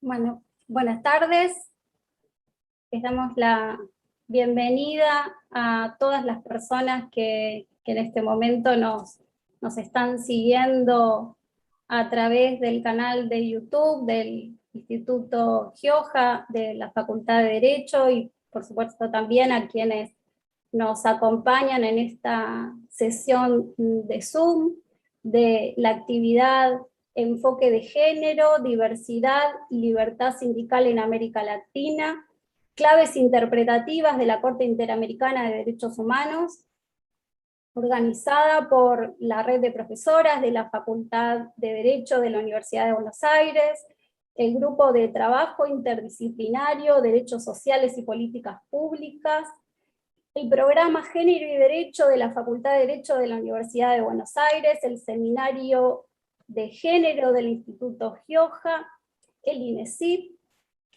Bueno, buenas tardes. Les damos la bienvenida a todas las personas que en este momento nos están siguiendo a través del canal de YouTube del Instituto Gioja, de la Facultad de Derecho, y por supuesto también a quienes nos acompañan en esta sesión de Zoom, de la actividad Enfoque de Género, Diversidad y Libertad Sindical en América Latina, claves interpretativas de la Corte Interamericana de Derechos Humanos, organizada por la red de profesoras de la Facultad de Derecho de la Universidad de Buenos Aires, el Grupo de Trabajo Interdisciplinario, Derechos Sociales y Políticas Públicas, el programa Género y Derecho de la Facultad de Derecho de la Universidad de Buenos Aires, el Seminario de Género del Instituto Gioja, el INESIP,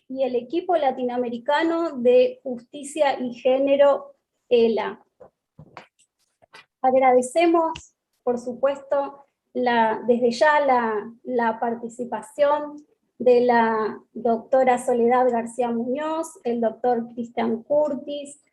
y el equipo latinoamericano de Justicia y Género, ELA. Agradecemos, por supuesto, desde ya la participación de la doctora Soledad García Muñoz, el doctor Cristian Curtis,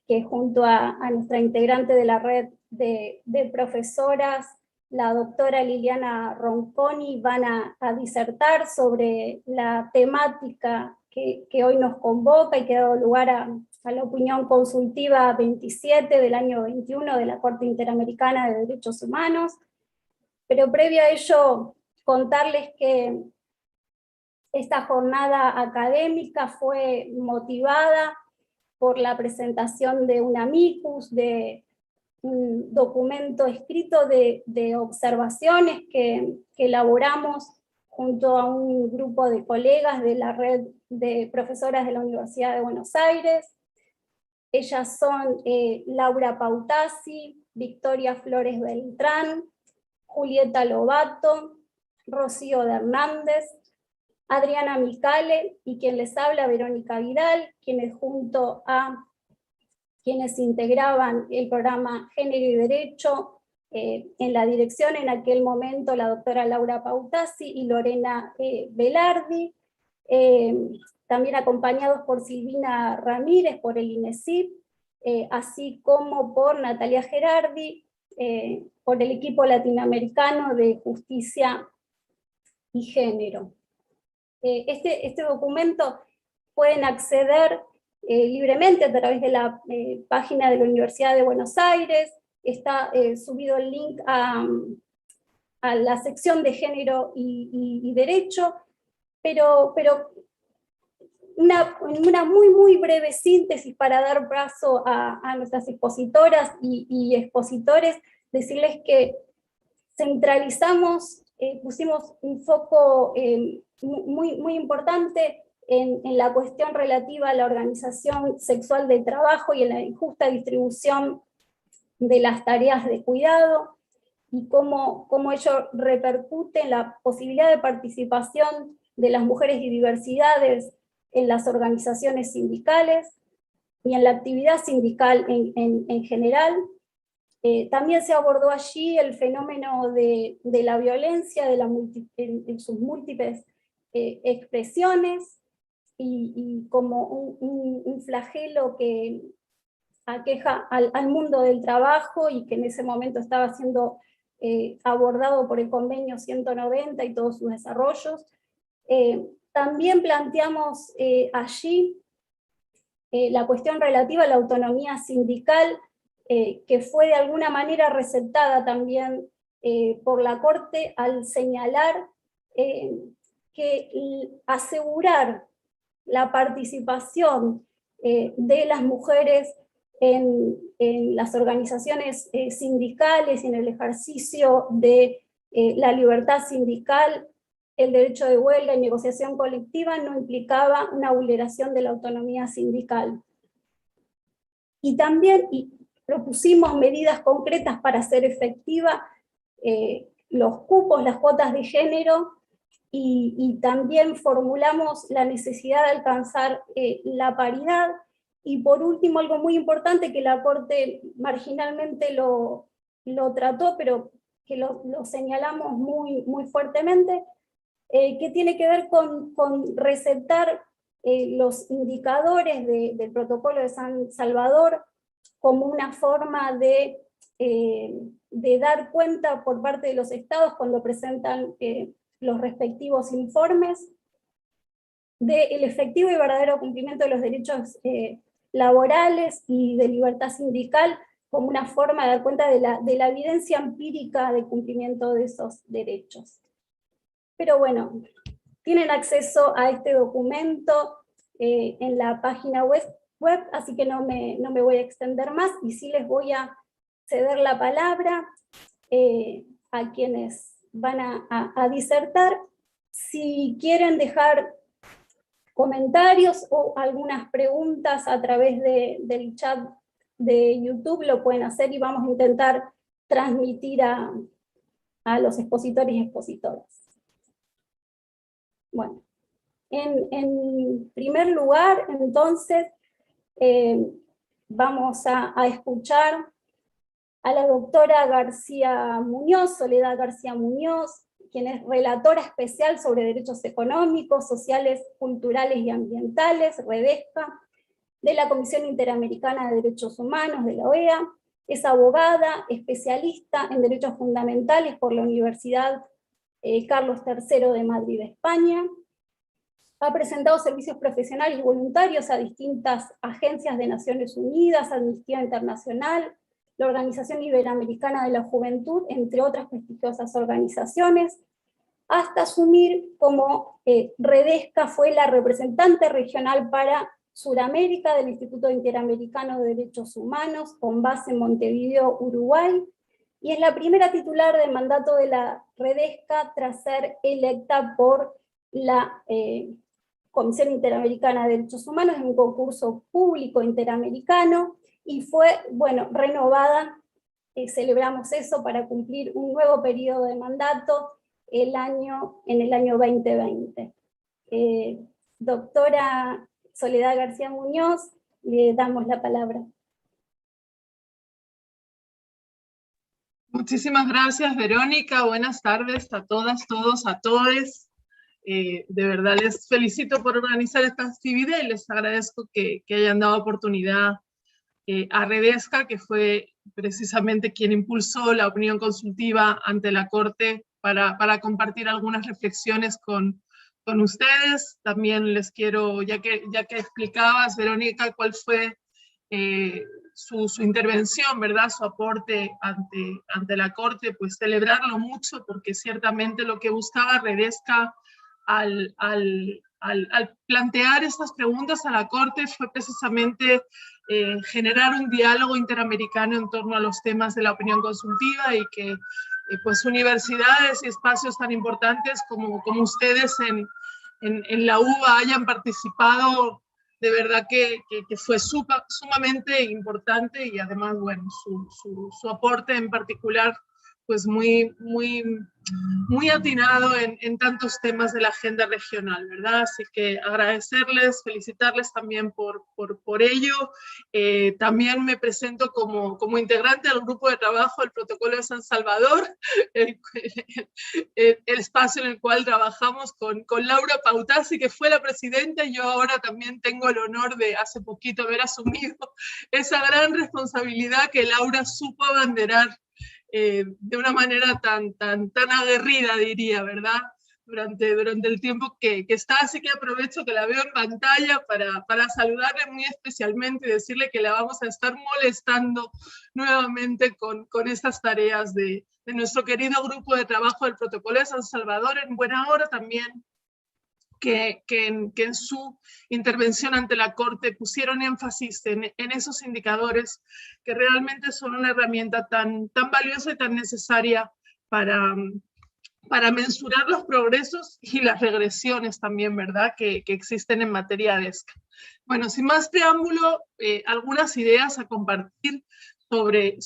que junto a nuestra integrante de la red de profesoras, la doctora Liliana Ronconi, van a disertar sobre la temática que hoy nos convoca y que ha dado lugar a la opinión consultiva 27 del año 21 de la Corte Interamericana de Derechos Humanos. Pero previo a ello, contarles que esta jornada académica fue motivada por la presentación de un amicus, de un documento escrito de observaciones que elaboramos junto a un grupo de colegas de la red de profesoras de la Universidad de Buenos Aires. Ellas son Laura Pautasi, Victoria Flores Beltrán, Julieta Lobato, Rocío de Hernández, Adriana Micale y quien les habla, Verónica Vidal, quienes junto a quienes integraban el programa Género y Derecho, en la dirección en aquel momento la doctora Laura Pautasi y Lorena Velardi, también acompañados por Silvina Ramírez, por el INESIP, así como por Natalia Gerardi, por el equipo latinoamericano de Justicia y Género. Este documento pueden acceder libremente a través de la página de la Universidad de Buenos Aires. Está subido el link a la sección de Género y Derecho, pero una muy breve síntesis para dar paso a nuestras expositoras y expositores, decirles que centralizamos, pusimos un foco muy importante en la cuestión relativa a la organización sexual del trabajo y en la injusta distribución de las tareas de cuidado, y cómo ello repercute en la posibilidad de participación de las mujeres y diversidades en las organizaciones sindicales y en la actividad sindical en general. También se abordó allí el fenómeno de la violencia en sus múltiples expresiones, y como un flagelo que aqueja al mundo del trabajo y que en ese momento estaba siendo abordado por el convenio 190 y todos sus desarrollos. También planteamos allí la cuestión relativa a la autonomía sindical, que fue de alguna manera receptada también por la Corte al señalar que asegurar la participación de las mujeres en las organizaciones sindicales y en el ejercicio de la libertad sindical, el derecho de huelga y negociación colectiva, no implicaba una vulneración de la autonomía sindical. Y también propusimos medidas concretas para hacer efectiva los cupos, las cuotas de género, y también formulamos la necesidad de alcanzar la paridad. Y por último, algo muy importante que la Corte marginalmente lo trató, pero que lo señalamos muy fuertemente, que tiene que ver con resaltar los indicadores del protocolo de San Salvador como una forma de dar cuenta por parte de los estados cuando presentan los respectivos informes del efectivo y verdadero cumplimiento de los derechos laborales y de libertad sindical como una forma de dar cuenta de la evidencia empírica de cumplimiento de esos derechos. Pero bueno, tienen acceso a este documento en la página web, así que no me voy a extender más, y sí les voy a ceder la palabra a quienes van a disertar. Si quieren dejar comentarios o algunas preguntas a través del chat de YouTube, lo pueden hacer y vamos a intentar transmitir a los expositores y expositoras. Bueno, en primer lugar, entonces, vamos a escuchar a la doctora García Muñoz, Soledad García Muñoz, quien es relatora especial sobre derechos económicos, sociales, culturales y ambientales, REDESCA, de la Comisión Interamericana de Derechos Humanos, de la OEA. Es abogada, especialista en derechos fundamentales por la Universidad Carlos III de Madrid, España. Ha presentado servicios profesionales y voluntarios a distintas agencias de Naciones Unidas, Amnistía Internacional, la Organización Iberoamericana de la Juventud, entre otras prestigiosas organizaciones, hasta asumir como REDESCA fue la representante regional para Sudamérica del Instituto Interamericano de Derechos Humanos, con base en Montevideo, Uruguay, y es la primera titular del mandato de la REDESCA tras ser electa por la Comisión Interamericana de Derechos Humanos en un concurso público interamericano, y fue, bueno, renovada, celebramos eso, para cumplir un nuevo periodo de mandato en el año 2020. Doctora Soledad García Muñoz, le damos la palabra. Muchísimas gracias, Verónica. Buenas tardes a todas, todos, a todes. De verdad les felicito por organizar esta actividad y les agradezco que hayan dado oportunidad a REDESCA, que fue precisamente quien impulsó la opinión consultiva ante la Corte para compartir algunas reflexiones con ustedes. También les quiero, ya que explicabas, Verónica, cuál fue su intervención, ¿verdad? Su aporte ante la Corte, pues celebrarlo mucho, porque ciertamente lo que buscaba REDESCA al plantear estas preguntas a la Corte fue precisamente generar un diálogo interamericano en torno a los temas de la opinión consultiva, y que pues universidades y espacios tan importantes como ustedes en la UBA hayan participado. De verdad que fue sumamente importante, y además, bueno, su aporte en particular, pues muy atinado en tantos temas de la agenda regional, ¿verdad? Así que agradecerles, felicitarles también por ello. También me presento como integrante del grupo de trabajo del Protocolo de San Salvador, el espacio en el cual trabajamos con Laura Pautasi, que fue la presidenta, y yo ahora también tengo el honor de hace poquito haber asumido esa gran responsabilidad que Laura supo abanderar de una manera tan aguerrida, diría, ¿verdad? Durante el tiempo que está, así que aprovecho que la veo en pantalla para saludarle muy especialmente y decirle que la vamos a estar molestando nuevamente con estas tareas de nuestro querido grupo de trabajo del Protocolo de San Salvador. En buena hora también que en su intervención ante la Corte pusieron énfasis en esos indicadores que realmente son una herramienta tan valiosa y tan necesaria para mensurar los progresos y las regresiones también, ¿verdad?, que existen en materia de ESCA. Bueno, sin más preámbulo, algunas ideas a compartir sobre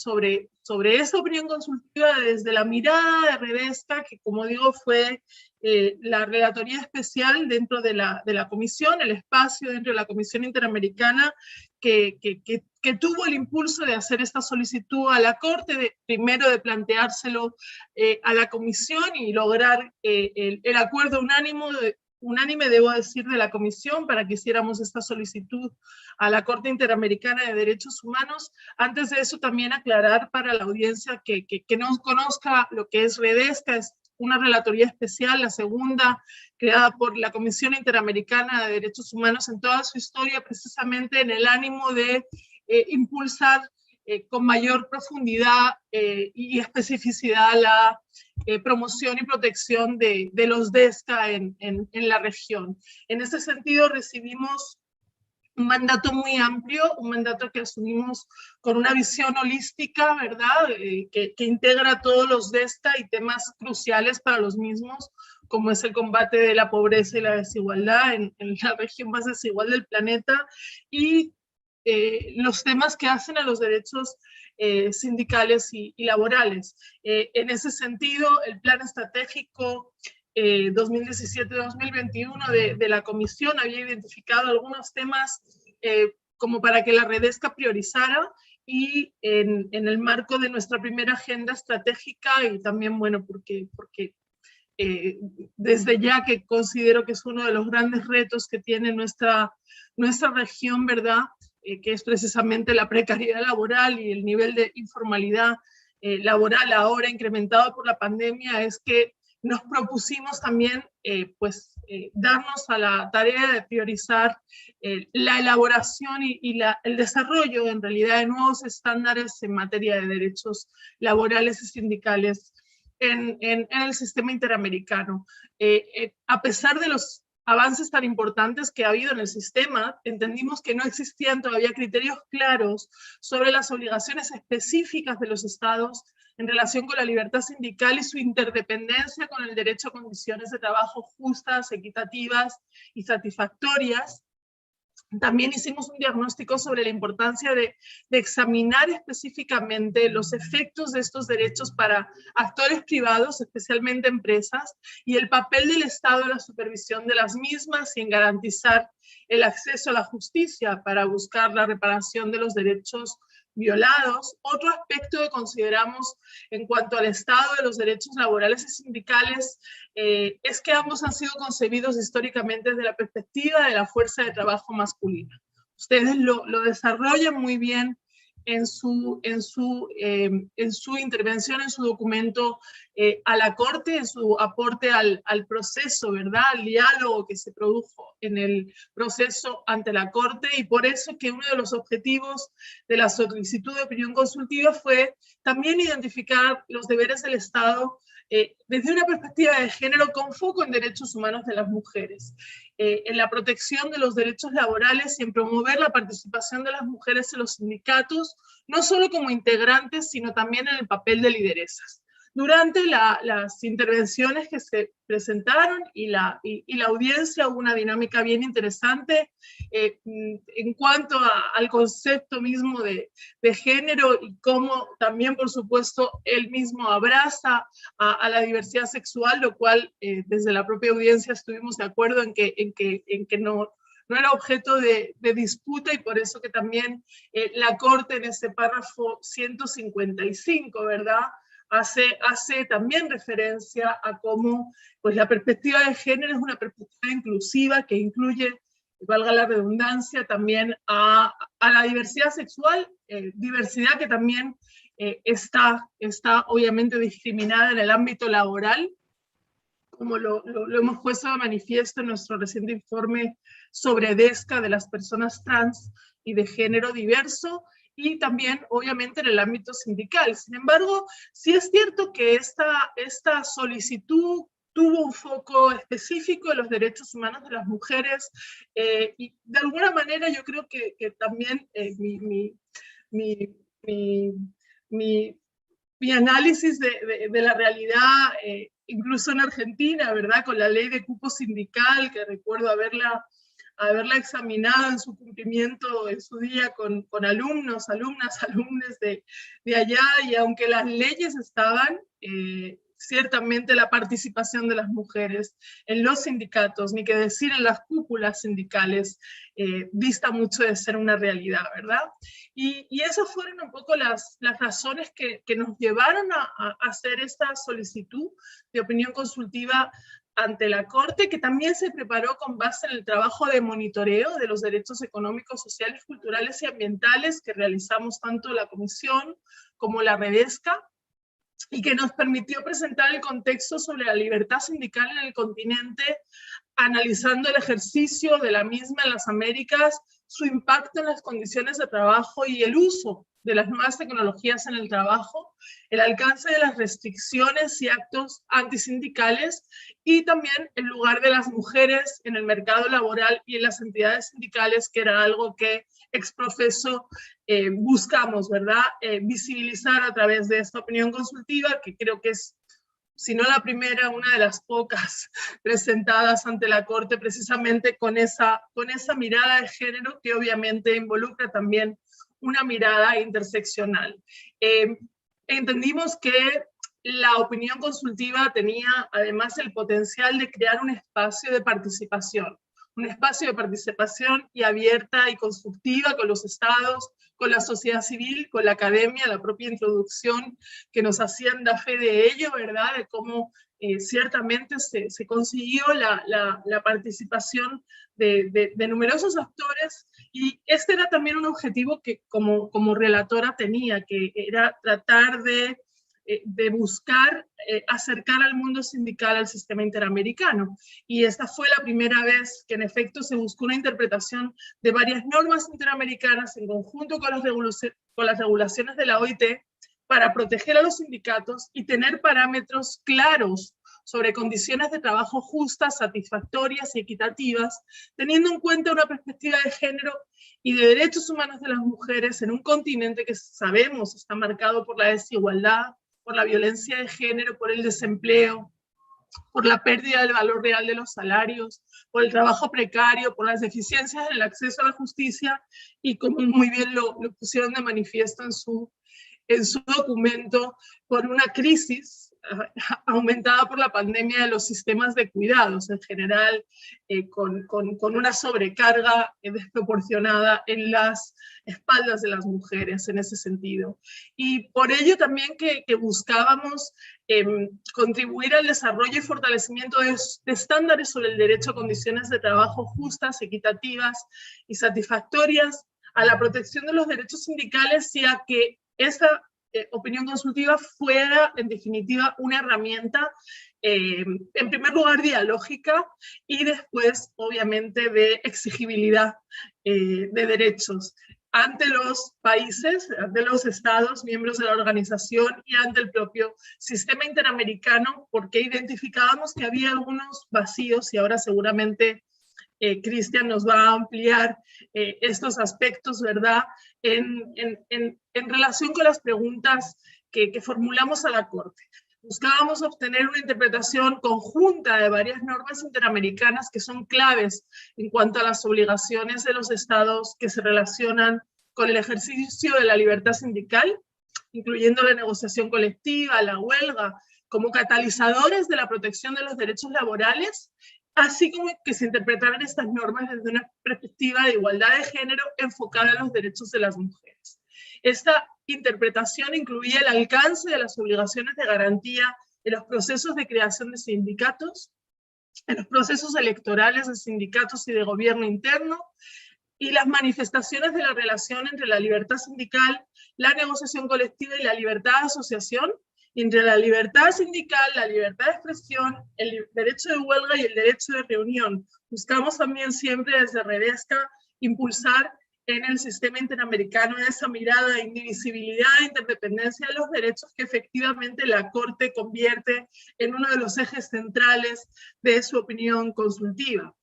esta opinión consultiva desde la mirada de REDESCA, que, como digo, fue la relatoría especial dentro de la comisión, el espacio dentro de la Comisión Interamericana que que tuvo el impulso de hacer esta solicitud a la Corte, primero de planteárselo a la Comisión y lograr el acuerdo unánime, debo decir, de la Comisión para que hiciéramos esta solicitud a la Corte Interamericana de Derechos Humanos. Antes de eso, también aclarar para la audiencia que no conozca lo que es Redesca, es una relatoría especial, la segunda, creada por la Comisión Interamericana de Derechos Humanos en toda su historia, precisamente en el ánimo de impulsar con mayor profundidad y especificidad la promoción y protección de los DESCA en la región. En ese sentido, recibimos un mandato muy amplio, un mandato que asumimos con una visión holística, ¿verdad? Que integra todos los DESCA y temas cruciales para los mismos, como es el combate de la pobreza y la desigualdad en la región más desigual del planeta, y los temas que hacen a los derechos sindicales y laborales. En ese sentido, el plan estratégico 2017-2021 de la Comisión había identificado algunos temas como para que la Redesca priorizara, y en el marco de nuestra primera agenda estratégica, y también, bueno, porque desde ya que considero que es uno de los grandes retos que tiene nuestra región, ¿verdad? Que es precisamente la precariedad laboral y el nivel de informalidad laboral ahora incrementado por la pandemia, es que nos propusimos también darnos a la tarea de priorizar la elaboración y el desarrollo, en realidad, de nuevos estándares en materia de derechos laborales y sindicales en el sistema interamericano. A pesar de los avances tan importantes que ha habido en el sistema, entendimos que no existían todavía criterios claros sobre las obligaciones específicas de los estados en relación con la libertad sindical y su interdependencia con el derecho a condiciones de trabajo justas, equitativas y satisfactorias. También hicimos un diagnóstico sobre la importancia de examinar específicamente los efectos de estos derechos para actores privados, especialmente empresas, y el papel del Estado en la supervisión de las mismas y en garantizar el acceso a la justicia para buscar la reparación de los derechos violados. Otro aspecto que consideramos en cuanto al estado de los derechos laborales y sindicales es que ambos han sido concebidos históricamente desde la perspectiva de la fuerza de trabajo masculina. Ustedes lo desarrollan muy bien en su intervención, en su documento a la Corte, en su aporte al proceso, ¿verdad? Al diálogo que se produjo en el proceso ante la Corte, y por eso que uno de los objetivos de la solicitud de opinión consultiva fue también identificar los deberes del Estado desde una perspectiva de género con foco en derechos humanos de las mujeres, en la protección de los derechos laborales y en promover la participación de las mujeres en los sindicatos, no solo como integrantes, sino también en el papel de lideresas. Durante las intervenciones que se presentaron y la audiencia hubo una dinámica bien interesante en cuanto al concepto mismo de género y cómo también, por supuesto, él mismo abraza a la diversidad sexual, lo cual desde la propia audiencia estuvimos de acuerdo en que no era objeto de disputa, y por eso que también la Corte en ese párrafo 155, ¿verdad?, hace también referencia a cómo pues, la perspectiva de género es una perspectiva inclusiva que incluye, valga la redundancia, también a la diversidad sexual, diversidad que también está obviamente discriminada en el ámbito laboral, como lo hemos puesto de manifiesto en nuestro reciente informe sobre DESCA de las personas trans y de género diverso, y también, obviamente, en el ámbito sindical. Sin embargo, sí es cierto que esta solicitud tuvo un foco específico en los derechos humanos de las mujeres, y de alguna manera yo creo que también mi análisis de la realidad, incluso en Argentina, ¿verdad?, con la ley de cupo sindical, que recuerdo haberla examinado en su cumplimiento en su día con alumnos, alumnas de allá, y aunque las leyes estaban, ciertamente la participación de las mujeres en los sindicatos, ni que decir en las cúpulas sindicales, dista mucho de ser una realidad, ¿verdad? Y esas fueron un poco las razones que nos llevaron a hacer esta solicitud de opinión consultiva ante la Corte, que también se preparó con base en el trabajo de monitoreo de los derechos económicos, sociales, culturales y ambientales que realizamos tanto la Comisión como la Redesca, y que nos permitió presentar el contexto sobre la libertad sindical en el continente, analizando el ejercicio de la misma en las Américas, su impacto en las condiciones de trabajo y el uso de las nuevas tecnologías en el trabajo, el alcance de las restricciones y actos antisindicales, y también el lugar de las mujeres en el mercado laboral y en las entidades sindicales, que era algo que exprofeso buscamos, ¿verdad? Visibilizar a través de esta opinión consultiva, que creo que es, si no la primera, una de las pocas presentadas ante la Corte, precisamente con esa mirada de género, que obviamente involucra también una mirada interseccional. Entendimos que la opinión consultiva tenía además el potencial de crear un espacio de participación y abierta y constructiva con los estados, con la sociedad civil, con la academia, la propia introducción que nos hacían da fe de ello, ¿verdad? De cómo ciertamente se consiguió la participación de numerosos actores, y este era también un objetivo que como relatora tenía, que era tratar de buscar acercar al mundo sindical al sistema interamericano. Y esta fue la primera vez que en efecto se buscó una interpretación de varias normas interamericanas en conjunto con las regulaciones de la OIT para proteger a los sindicatos y tener parámetros claros sobre condiciones de trabajo justas, satisfactorias y equitativas, teniendo en cuenta una perspectiva de género y de derechos humanos de las mujeres en un continente que sabemos está marcado por la desigualdad, por la violencia de género, por el desempleo, por la pérdida del valor real de los salarios, por el trabajo precario, por las deficiencias en el acceso a la justicia, y como muy bien lo pusieron de manifiesto en su documento, por una crisis aumentada por la pandemia de los sistemas de cuidados en general, con una sobrecarga desproporcionada en las espaldas de las mujeres en ese sentido. Y por ello también que buscábamos contribuir al desarrollo y fortalecimiento de estándares sobre el derecho a condiciones de trabajo justas, equitativas y satisfactorias, a la protección de los derechos sindicales, y a que esa opinión consultiva fuera, en definitiva, una herramienta, en primer lugar, dialógica, y después, obviamente, de exigibilidad de derechos ante los países, ante los estados, miembros de la organización, y ante el propio sistema interamericano, porque identificábamos que había algunos vacíos, y ahora seguramente Cristian nos va a ampliar estos aspectos, ¿verdad?, en relación con las preguntas que formulamos a la Corte. Buscábamos obtener una interpretación conjunta de varias normas interamericanas que son claves en cuanto a las obligaciones de los estados que se relacionan con el ejercicio de la libertad sindical, incluyendo la negociación colectiva, la huelga, como catalizadores de la protección de los derechos laborales, así como que se interpretaran estas normas desde una perspectiva de igualdad de género enfocada en los derechos de las mujeres. Esta interpretación incluía el alcance de las obligaciones de garantía en los procesos de creación de sindicatos, en los procesos electorales de sindicatos y de gobierno interno, y las manifestaciones de la relación entre la libertad sindical, la negociación colectiva y la libertad de asociación, entre la libertad sindical, la libertad de expresión, el derecho de huelga y el derecho de reunión. Buscamos también siempre desde Redesca impulsar en el sistema interamericano esa mirada de indivisibilidad e interdependencia de los derechos que efectivamente la Corte convierte en uno de los ejes centrales de su opinión consultiva.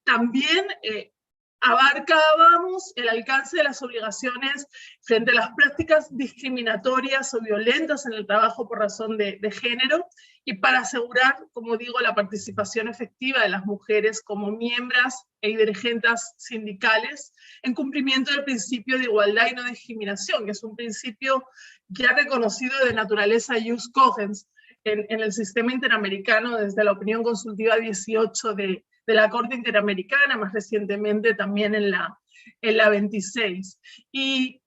También abarcábamos el alcance de las obligaciones frente a las prácticas discriminatorias o violentas en el trabajo por razón de género, y para asegurar, como digo, la participación efectiva de las mujeres como miembros e dirigentes sindicales en cumplimiento del principio de igualdad y no discriminación, que es un principio ya reconocido de naturaleza jus cogens en el sistema interamericano desde la opinión consultiva 18 de la Corte Interamericana, más recientemente también en la 26. Y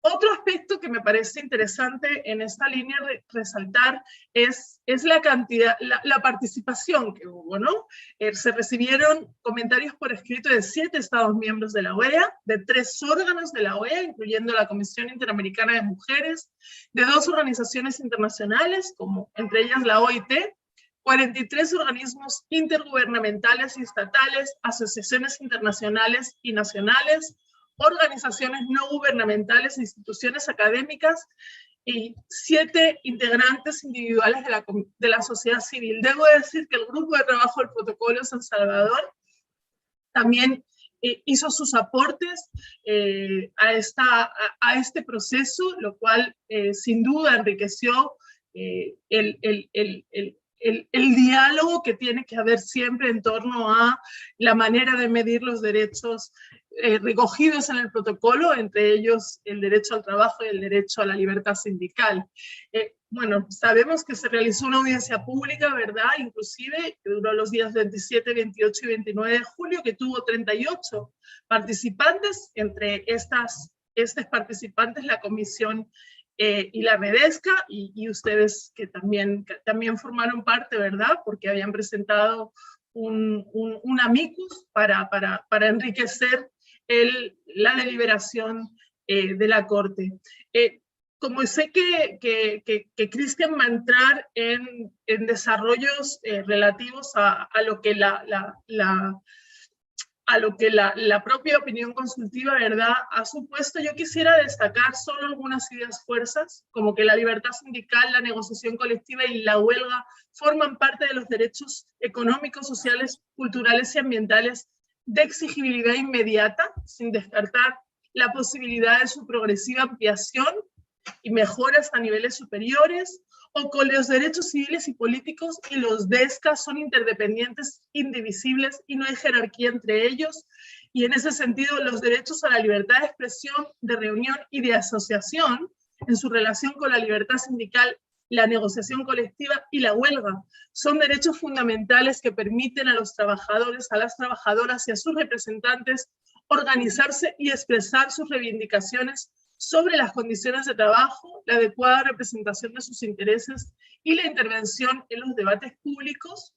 otro aspecto que me parece interesante en esta línea de resaltar es la cantidad, la participación que hubo, ¿no? Se recibieron comentarios por escrito de 7 Estados miembros de la OEA, de 3 órganos de la OEA, incluyendo la Comisión Interamericana de Mujeres, de 2 organizaciones internacionales, como entre ellas la OIT, 43 organismos intergubernamentales y estatales, asociaciones internacionales y nacionales, organizaciones no gubernamentales e instituciones académicas y 7 integrantes individuales de la sociedad civil. Debo decir que el grupo de trabajo del protocolo San Salvador también hizo sus aportes a este proceso, lo cual sin duda enriqueció el diálogo que tiene que haber siempre en torno a la manera de medir los derechos recogidos en el protocolo, entre ellos el derecho al trabajo y el derecho a la libertad sindical. Bueno, sabemos que se realizó una audiencia pública, ¿verdad? Inclusive, que duró los días 27, 28 y 29 de julio, que tuvo 38 participantes, entre estos participantes la comisión y la Redesca, y ustedes que también formaron parte, ¿verdad? Porque habían presentado un amicus para enriquecer la deliberación de la Corte. Como sé que Cristian va a entrar en desarrollos relativos a lo que la propia opinión consultiva, ¿verdad?, ha supuesto, yo quisiera destacar solo algunas ideas fuerzas, como que la libertad sindical, la negociación colectiva y la huelga forman parte de los derechos económicos, sociales, culturales y ambientales de exigibilidad inmediata, sin descartar la posibilidad de su progresiva ampliación y mejoras a niveles superiores, o con los derechos civiles y políticos y los DESCA son interdependientes, indivisibles y no hay jerarquía entre ellos, y en ese sentido los derechos a la libertad de expresión, de reunión y de asociación en su relación con la libertad sindical, la negociación colectiva y la huelga son derechos fundamentales que permiten a los trabajadores, a las trabajadoras y a sus representantes organizarse y expresar sus reivindicaciones sobre las condiciones de trabajo, la adecuada representación de sus intereses y la intervención en los debates públicos.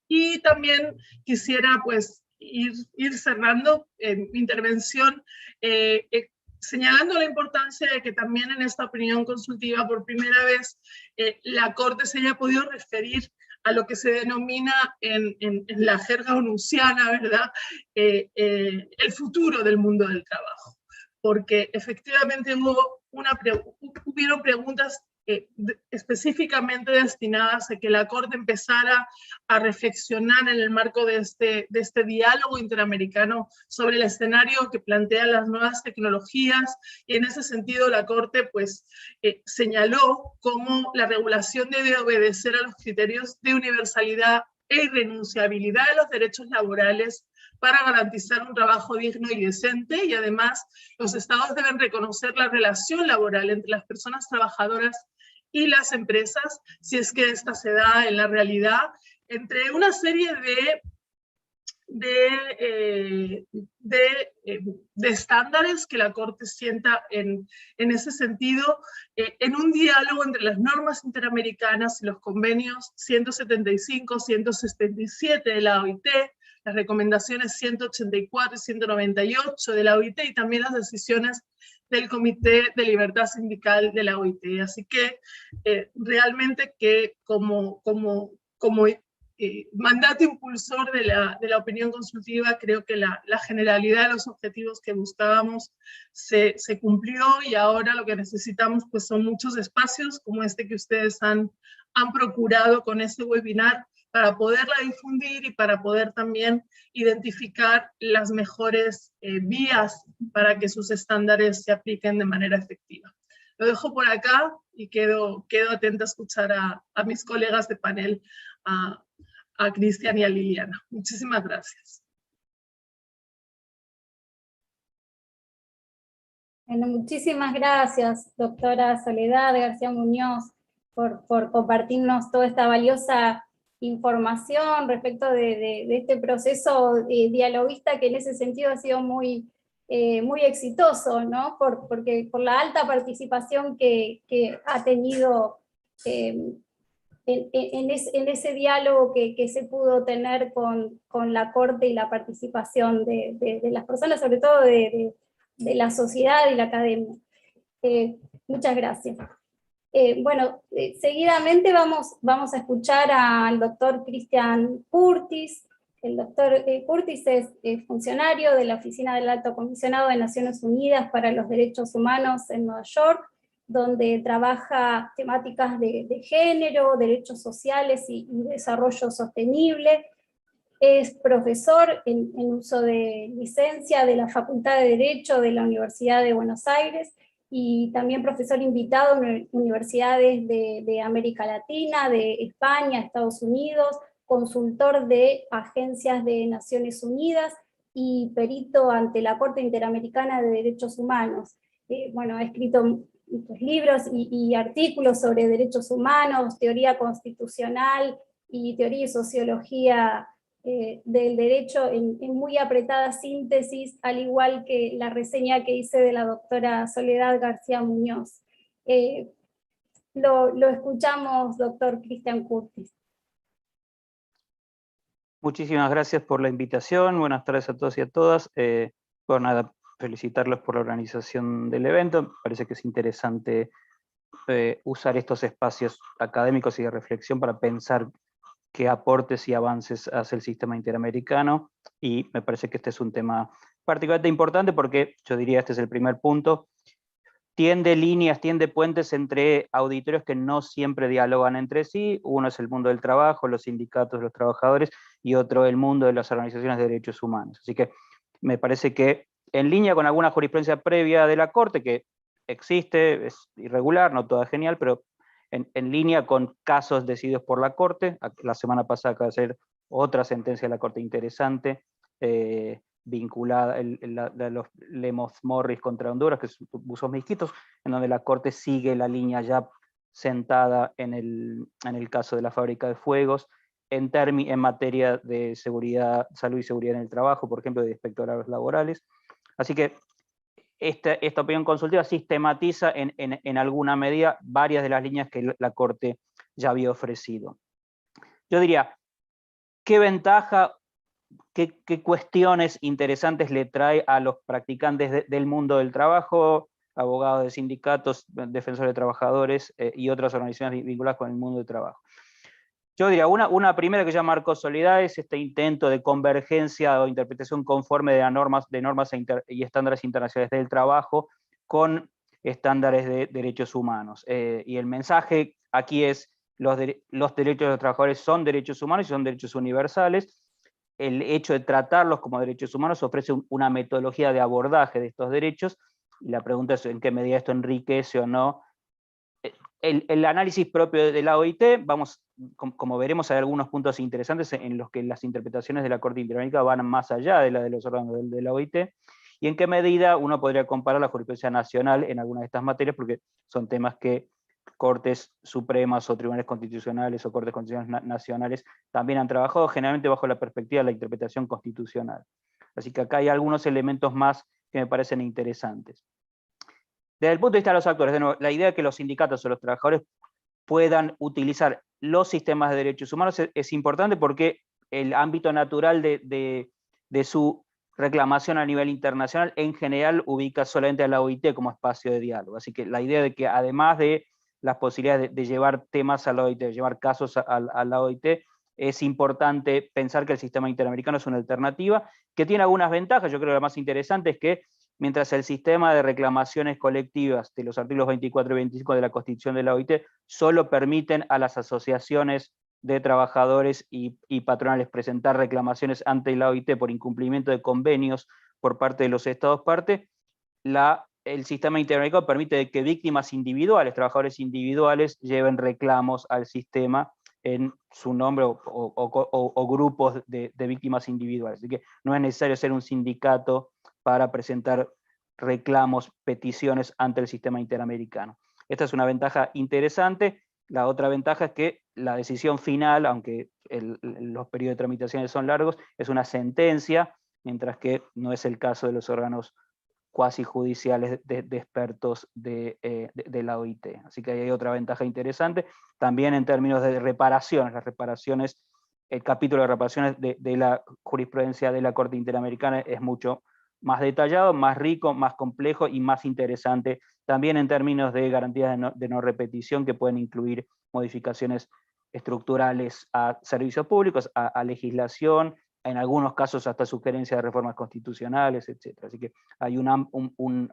Y también quisiera pues ir cerrando mi intervención señalando la importancia de que también en esta opinión consultiva por primera vez la Corte se haya podido referir a lo que se denomina en la jerga onusiana, ¿verdad?, el futuro del mundo del trabajo. Porque efectivamente hubieron preguntas específicamente destinadas a que la Corte empezara a reflexionar en el marco de este diálogo interamericano sobre el escenario que plantean las nuevas tecnologías, y en ese sentido la Corte pues señaló cómo la regulación debe obedecer a los criterios de universalidad e irrenunciabilidad de los derechos laborales para garantizar un trabajo digno y decente, y además los estados deben reconocer la relación laboral entre las personas trabajadoras y las empresas, si es que esta se da en la realidad, entre una serie de estándares que la Corte sienta en ese sentido, en un diálogo entre las normas interamericanas y los convenios 175, 177 de la OIT, las recomendaciones 184 y 198 de la OIT, y también las decisiones del Comité de Libertad Sindical de la OIT. Así que realmente que como mandato impulsor de la opinión consultiva, creo que la generalidad de los objetivos que buscábamos se cumplió, y ahora lo que necesitamos pues son muchos espacios como este que ustedes han procurado con este webinar, para poderla difundir y para poder también identificar las mejores vías para que sus estándares se apliquen de manera efectiva. Lo dejo por acá y quedo atenta a escuchar a mis colegas de panel, a Cristian y a Liliana. Muchísimas gracias. Bueno, muchísimas gracias, doctora Soledad García Muñoz, por compartirnos toda esta valiosa información respecto de este proceso dialoguista, que en ese sentido ha sido muy exitoso, ¿no? Porque por la alta participación que ha tenido en ese diálogo que se pudo tener con la Corte, y la participación de las personas, sobre todo de la sociedad y la academia. Muchas gracias. Bueno, seguidamente vamos a escuchar al doctor Christian Curtis. El doctor Curtis es funcionario de la Oficina del Alto Comisionado de Naciones Unidas para los Derechos Humanos en Nueva York, donde trabaja temáticas de género, derechos sociales y desarrollo sostenible. Es profesor en uso de licencia de la Facultad de Derecho de la Universidad de Buenos Aires, y también profesor invitado en universidades de América Latina, de España, Estados Unidos, consultor de agencias de Naciones Unidas y perito ante la Corte Interamericana de Derechos Humanos. Bueno, ha escrito muchos libros y artículos sobre derechos humanos, teoría constitucional y teoría y sociología del derecho en muy apretada síntesis, al igual que la reseña que hice de la doctora Soledad García Muñoz. Lo escuchamos, doctor Christian Curtis. Muchísimas gracias por la invitación, buenas tardes a todos y a todas. Por nada, felicitarlos por la organización del evento. Me parece que es interesante usar estos espacios académicos y de reflexión para pensar qué aportes y avances hace el sistema interamericano, y me parece que este es un tema particularmente importante porque, yo diría, este es el primer punto, tiende puentes entre auditorios que no siempre dialogan entre sí. Uno es el mundo del trabajo, los sindicatos, los trabajadores, y otro el mundo de las organizaciones de derechos humanos. Así que me parece que, en línea con alguna jurisprudencia previa de la Corte, que existe, es irregular, no toda genial, pero en línea con casos decididos por la Corte. La semana pasada acaba de ser otra sentencia de la Corte interesante, vinculada a los Lemos-Morris contra Honduras, que es Buzos Misquitos, en donde la Corte sigue la línea ya sentada en el caso de la fábrica de fuegos, en materia de seguridad, salud y seguridad en el trabajo, por ejemplo, de inspectorados laborales. Así que esta opinión consultiva sistematiza en alguna medida varias de las líneas que la Corte ya había ofrecido. Yo diría, ¿qué ventaja, qué cuestiones interesantes le trae a los practicantes del mundo del trabajo, abogados de sindicatos, defensores de trabajadores y otras organizaciones vinculadas con el mundo del trabajo? Yo diría, una primera que ya marcó Soledad es este intento de convergencia o interpretación conforme de normas y estándares internacionales del trabajo con estándares de derechos humanos. Y el mensaje aquí es, los derechos de los trabajadores son derechos humanos y son derechos universales. El hecho de tratarlos como derechos humanos ofrece una metodología de abordaje de estos derechos, y la pregunta es en qué medida esto enriquece o no el análisis propio de la OIT. Como veremos, hay algunos puntos interesantes en los que las interpretaciones de la Corte Interamericana van más allá de la de los órganos de la OIT, y en qué medida uno podría comparar la jurisprudencia nacional en algunas de estas materias, porque son temas que Cortes Supremas o Tribunales Constitucionales o Cortes Constitucionales nacionales también han trabajado, generalmente bajo la perspectiva de la interpretación constitucional. Así que acá hay algunos elementos más que me parecen interesantes. Desde el punto de vista de los actores, de nuevo, la idea de que los sindicatos o los trabajadores puedan utilizar los sistemas de derechos humanos es importante, porque el ámbito natural de su reclamación a nivel internacional en general ubica solamente a la OIT como espacio de diálogo. Así que la idea de que, además de las posibilidades de llevar temas a la OIT, de llevar casos a la OIT, es importante pensar que el sistema interamericano es una alternativa que tiene algunas ventajas. Yo creo que lo más interesante es que, mientras el sistema de reclamaciones colectivas de los artículos 24 y 25 de la Constitución de la OIT solo permiten a las asociaciones de trabajadores y patronales presentar reclamaciones ante la OIT por incumplimiento de convenios por parte de los Estados parte, el sistema interamericano permite que víctimas individuales, trabajadores individuales, lleven reclamos al sistema en su nombre o grupos de víctimas individuales. Así que no es necesario ser un sindicato para presentar reclamos, peticiones ante el sistema interamericano. Esta es una ventaja interesante. La otra ventaja es que la decisión final, aunque los periodos de tramitaciones son largos, es una sentencia, mientras que no es el caso de los órganos cuasi judiciales de expertos de la OIT. Así que ahí hay otra ventaja interesante. También en términos de reparaciones, las reparaciones, el capítulo de reparaciones de la jurisprudencia de la Corte Interamericana es mucho más detallado, más rico, más complejo y más interesante, también en términos de garantías de no repetición, que pueden incluir modificaciones estructurales a servicios públicos, a legislación, en algunos casos hasta sugerencias de reformas constitucionales, etc. Así que hay un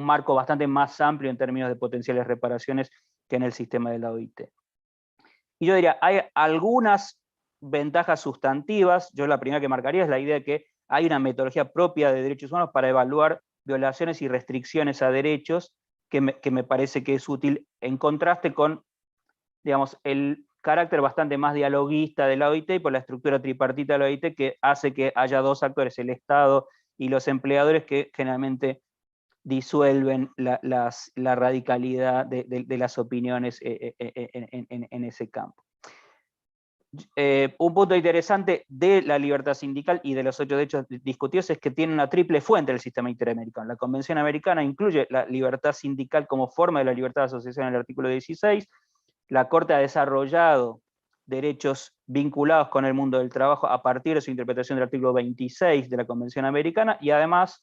marco bastante más amplio en términos de potenciales reparaciones que en el sistema de la OIT. Y yo diría, hay algunas ventajas sustantivas. Yo la primera que marcaría es la idea de que hay una metodología propia de derechos humanos para evaluar violaciones y restricciones a derechos, que me parece que es útil en contraste con, digamos, el carácter bastante más dialoguista de la OIT y por la estructura tripartita de la OIT, que hace que haya dos actores, el Estado y los empleadores, que generalmente disuelven la radicalidad de las opiniones en ese campo. Un punto interesante de la libertad sindical y de los 8 derechos discutidos es que tiene una triple fuente del sistema interamericano. La Convención Americana incluye la libertad sindical como forma de la libertad de asociación en el artículo 16, la Corte ha desarrollado derechos vinculados con el mundo del trabajo a partir de su interpretación del artículo 26 de la Convención Americana, y además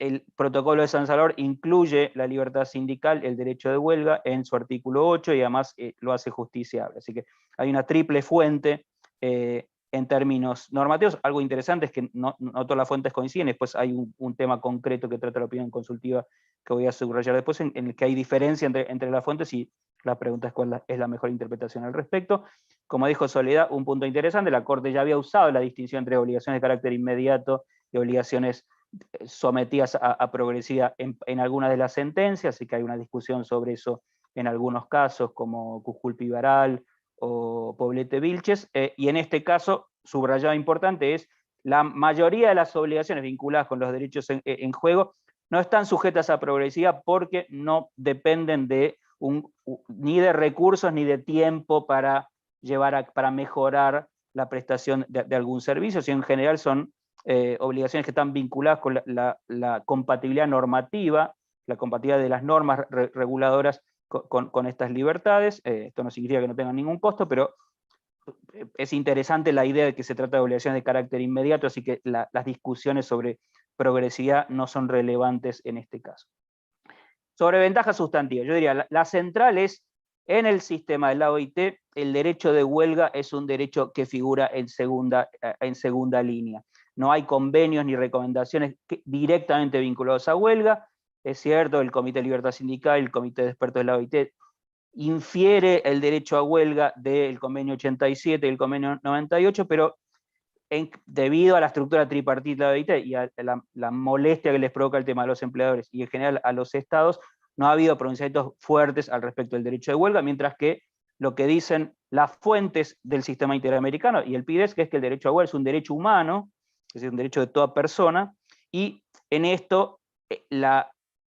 el Protocolo de San Salvador incluye la libertad sindical, el derecho de huelga, en su artículo 8, y además lo hace justiciable. Así que hay una triple fuente en términos normativos. Algo interesante es que no todas las fuentes coinciden. Después hay un tema concreto que trata la opinión consultiva que voy a subrayar después, en el que hay diferencia entre las fuentes, y la pregunta es cuál es la mejor interpretación al respecto. Como dijo Soledad, un punto interesante: la Corte ya había usado la distinción entre obligaciones de carácter inmediato y obligaciones sometidas a progresividad en algunas de las sentencias, así que hay una discusión sobre eso en algunos casos, como Cujulpi-Baral o Poblete-Vilches, y en este caso, subrayado importante es, la mayoría de las obligaciones vinculadas con los derechos en juego no están sujetas a progresividad porque no dependen ni de recursos ni de tiempo para mejorar la prestación de algún servicio, sino en general son obligaciones que están vinculadas con la compatibilidad normativa, la compatibilidad de las normas reguladoras con estas libertades. Esto no significa que no tengan ningún costo, pero es interesante la idea de que se trata de obligaciones de carácter inmediato, así que las discusiones sobre progresividad no son relevantes en este caso. Sobre ventajas sustantivas, yo diría, la central es, en el sistema de la OIT, el derecho de huelga es un derecho que figura en segunda línea. No hay convenios ni recomendaciones directamente vinculados a huelga. Es cierto, el Comité de Libertad Sindical, el Comité de Expertos de la OIT, infiere el derecho a huelga del convenio 87 y el convenio 98, pero debido a la estructura tripartita de la OIT y a la molestia que les provoca el tema a los empleadores y en general a los estados, no ha habido pronunciamientos fuertes al respecto del derecho de huelga, mientras que lo que dicen las fuentes del sistema interamericano y el PIDES, que es que el derecho a huelga es un derecho humano, es decir, un derecho de toda persona, y en esto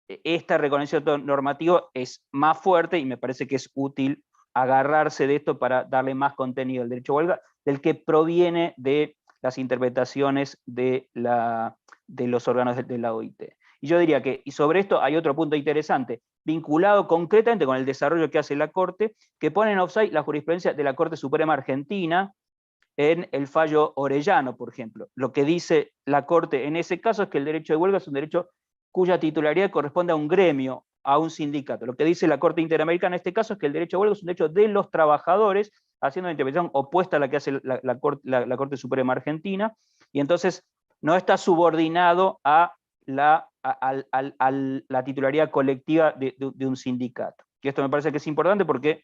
este reconocimiento normativo es más fuerte, y me parece que es útil agarrarse de esto para darle más contenido al derecho a huelga, del que proviene de las interpretaciones de los órganos de la OIT. Y yo diría que, y sobre esto hay otro punto interesante, vinculado concretamente con el desarrollo que hace la Corte, que pone en offside la jurisprudencia de la Corte Suprema Argentina en el fallo Orellano, por ejemplo. Lo que dice la Corte en ese caso es que el derecho de huelga es un derecho cuya titularidad corresponde a un gremio, a un sindicato. Lo que dice la Corte Interamericana en este caso es que el derecho a huelga es un derecho de los trabajadores, haciendo una interpretación opuesta a la que hace la Corte Suprema Argentina, y entonces no está subordinado a la titularidad colectiva de un sindicato. Y esto me parece que es importante porque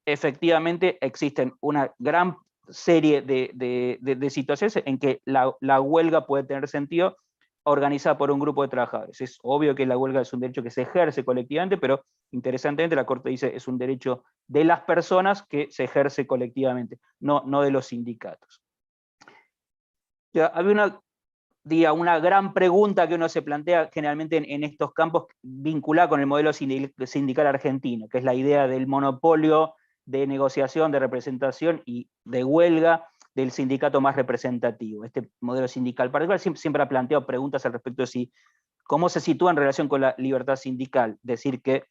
efectivamente existen una gran serie de situaciones en que la huelga puede tener sentido organizada por un grupo de trabajadores. Es obvio que la huelga es un derecho que se ejerce colectivamente, pero interesantemente la Corte dice es un derecho de las personas que se ejerce colectivamente, no de los sindicatos. Ya, había diga, una gran pregunta que uno se plantea generalmente en estos campos vinculada con el modelo sindical argentino, que es la idea del monopolio de negociación, de representación y de huelga del sindicato más representativo. Este modelo sindical particular siempre ha planteado preguntas al respecto de cómo se sitúa en relación con la libertad sindical. Decir que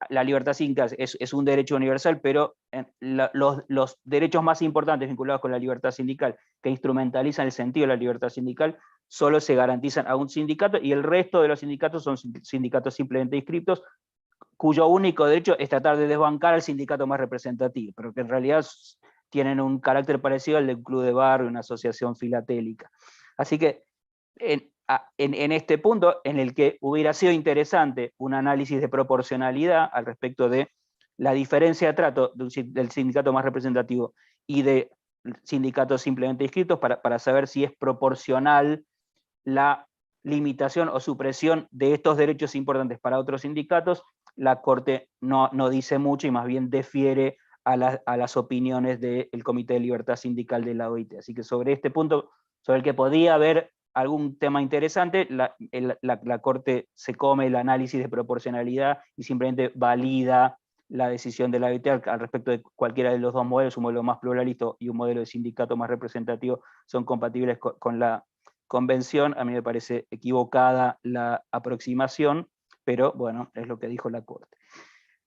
la libertad sindical es un derecho universal, pero los derechos más importantes vinculados con la libertad sindical, que instrumentalizan el sentido de la libertad sindical, solo se garantizan a un sindicato, y el resto de los sindicatos son sindicatos simplemente inscriptos, cuyo único derecho es tratar de desbancar al sindicato más representativo, pero que en realidad tienen un carácter parecido al del club de barrio, una asociación filatélica. Así que en este punto, en el que hubiera sido interesante un análisis de proporcionalidad al respecto de la diferencia de trato del sindicato más representativo y de sindicatos simplemente inscritos, para saber si es proporcional la limitación o supresión de estos derechos importantes para otros sindicatos, la Corte no dice mucho y más bien defiere a las opiniones del Comité de Libertad Sindical de la OIT. Así que sobre este punto, sobre el que podía haber algún tema interesante, la Corte se come el análisis de proporcionalidad y simplemente valida la decisión de la OIT al respecto de cualquiera de los dos modelos, un modelo más pluralista y un modelo de sindicato más representativo, son compatibles con la convención. A mí me parece equivocada la aproximación, pero bueno, es lo que dijo la Corte.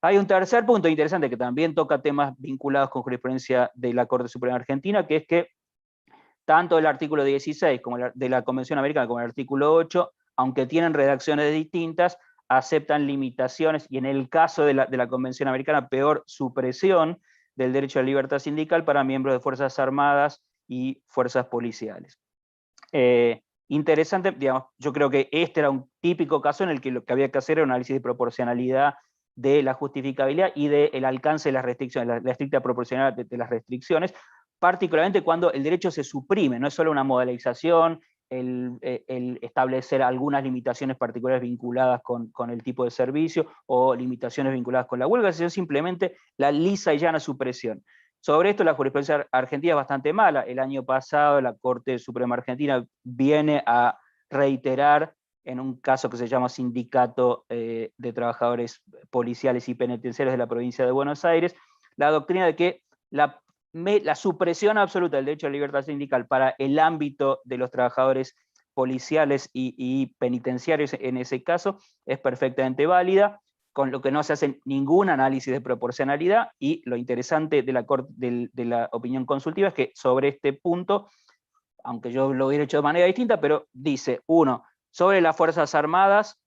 Hay un tercer punto interesante que también toca temas vinculados con jurisprudencia de la Corte Suprema Argentina, que es que tanto el artículo 16 como de la Convención Americana como el artículo 8, aunque tienen redacciones distintas, aceptan limitaciones, y en el caso de la Convención Americana, peor, supresión del derecho a la libertad sindical para miembros de Fuerzas Armadas y Fuerzas Policiales. Interesante, digamos, yo creo que este era un típico caso en el que lo que había que hacer era un análisis de proporcionalidad de la justificabilidad y del alcance de las restricciones, la estricta proporcionalidad de las restricciones, particularmente cuando el derecho se suprime, no es solo una modelización, el establecer algunas limitaciones particulares vinculadas con el tipo de servicio o limitaciones vinculadas con la huelga, sino simplemente la lisa y llana supresión. Sobre esto la jurisprudencia argentina es bastante mala. El año pasado la Corte Suprema Argentina viene a reiterar en un caso que se llama Sindicato de Trabajadores Policiales y Penitenciarios de la provincia de Buenos Aires, la doctrina de que la supresión absoluta del derecho a la libertad sindical para el ámbito de los trabajadores policiales y penitenciarios en ese caso es perfectamente válida, con lo que no se hace ningún análisis de proporcionalidad, y lo interesante de la opinión consultiva es que sobre este punto, aunque yo lo hubiera hecho de manera distinta, pero dice, uno, sobre las Fuerzas Armadas,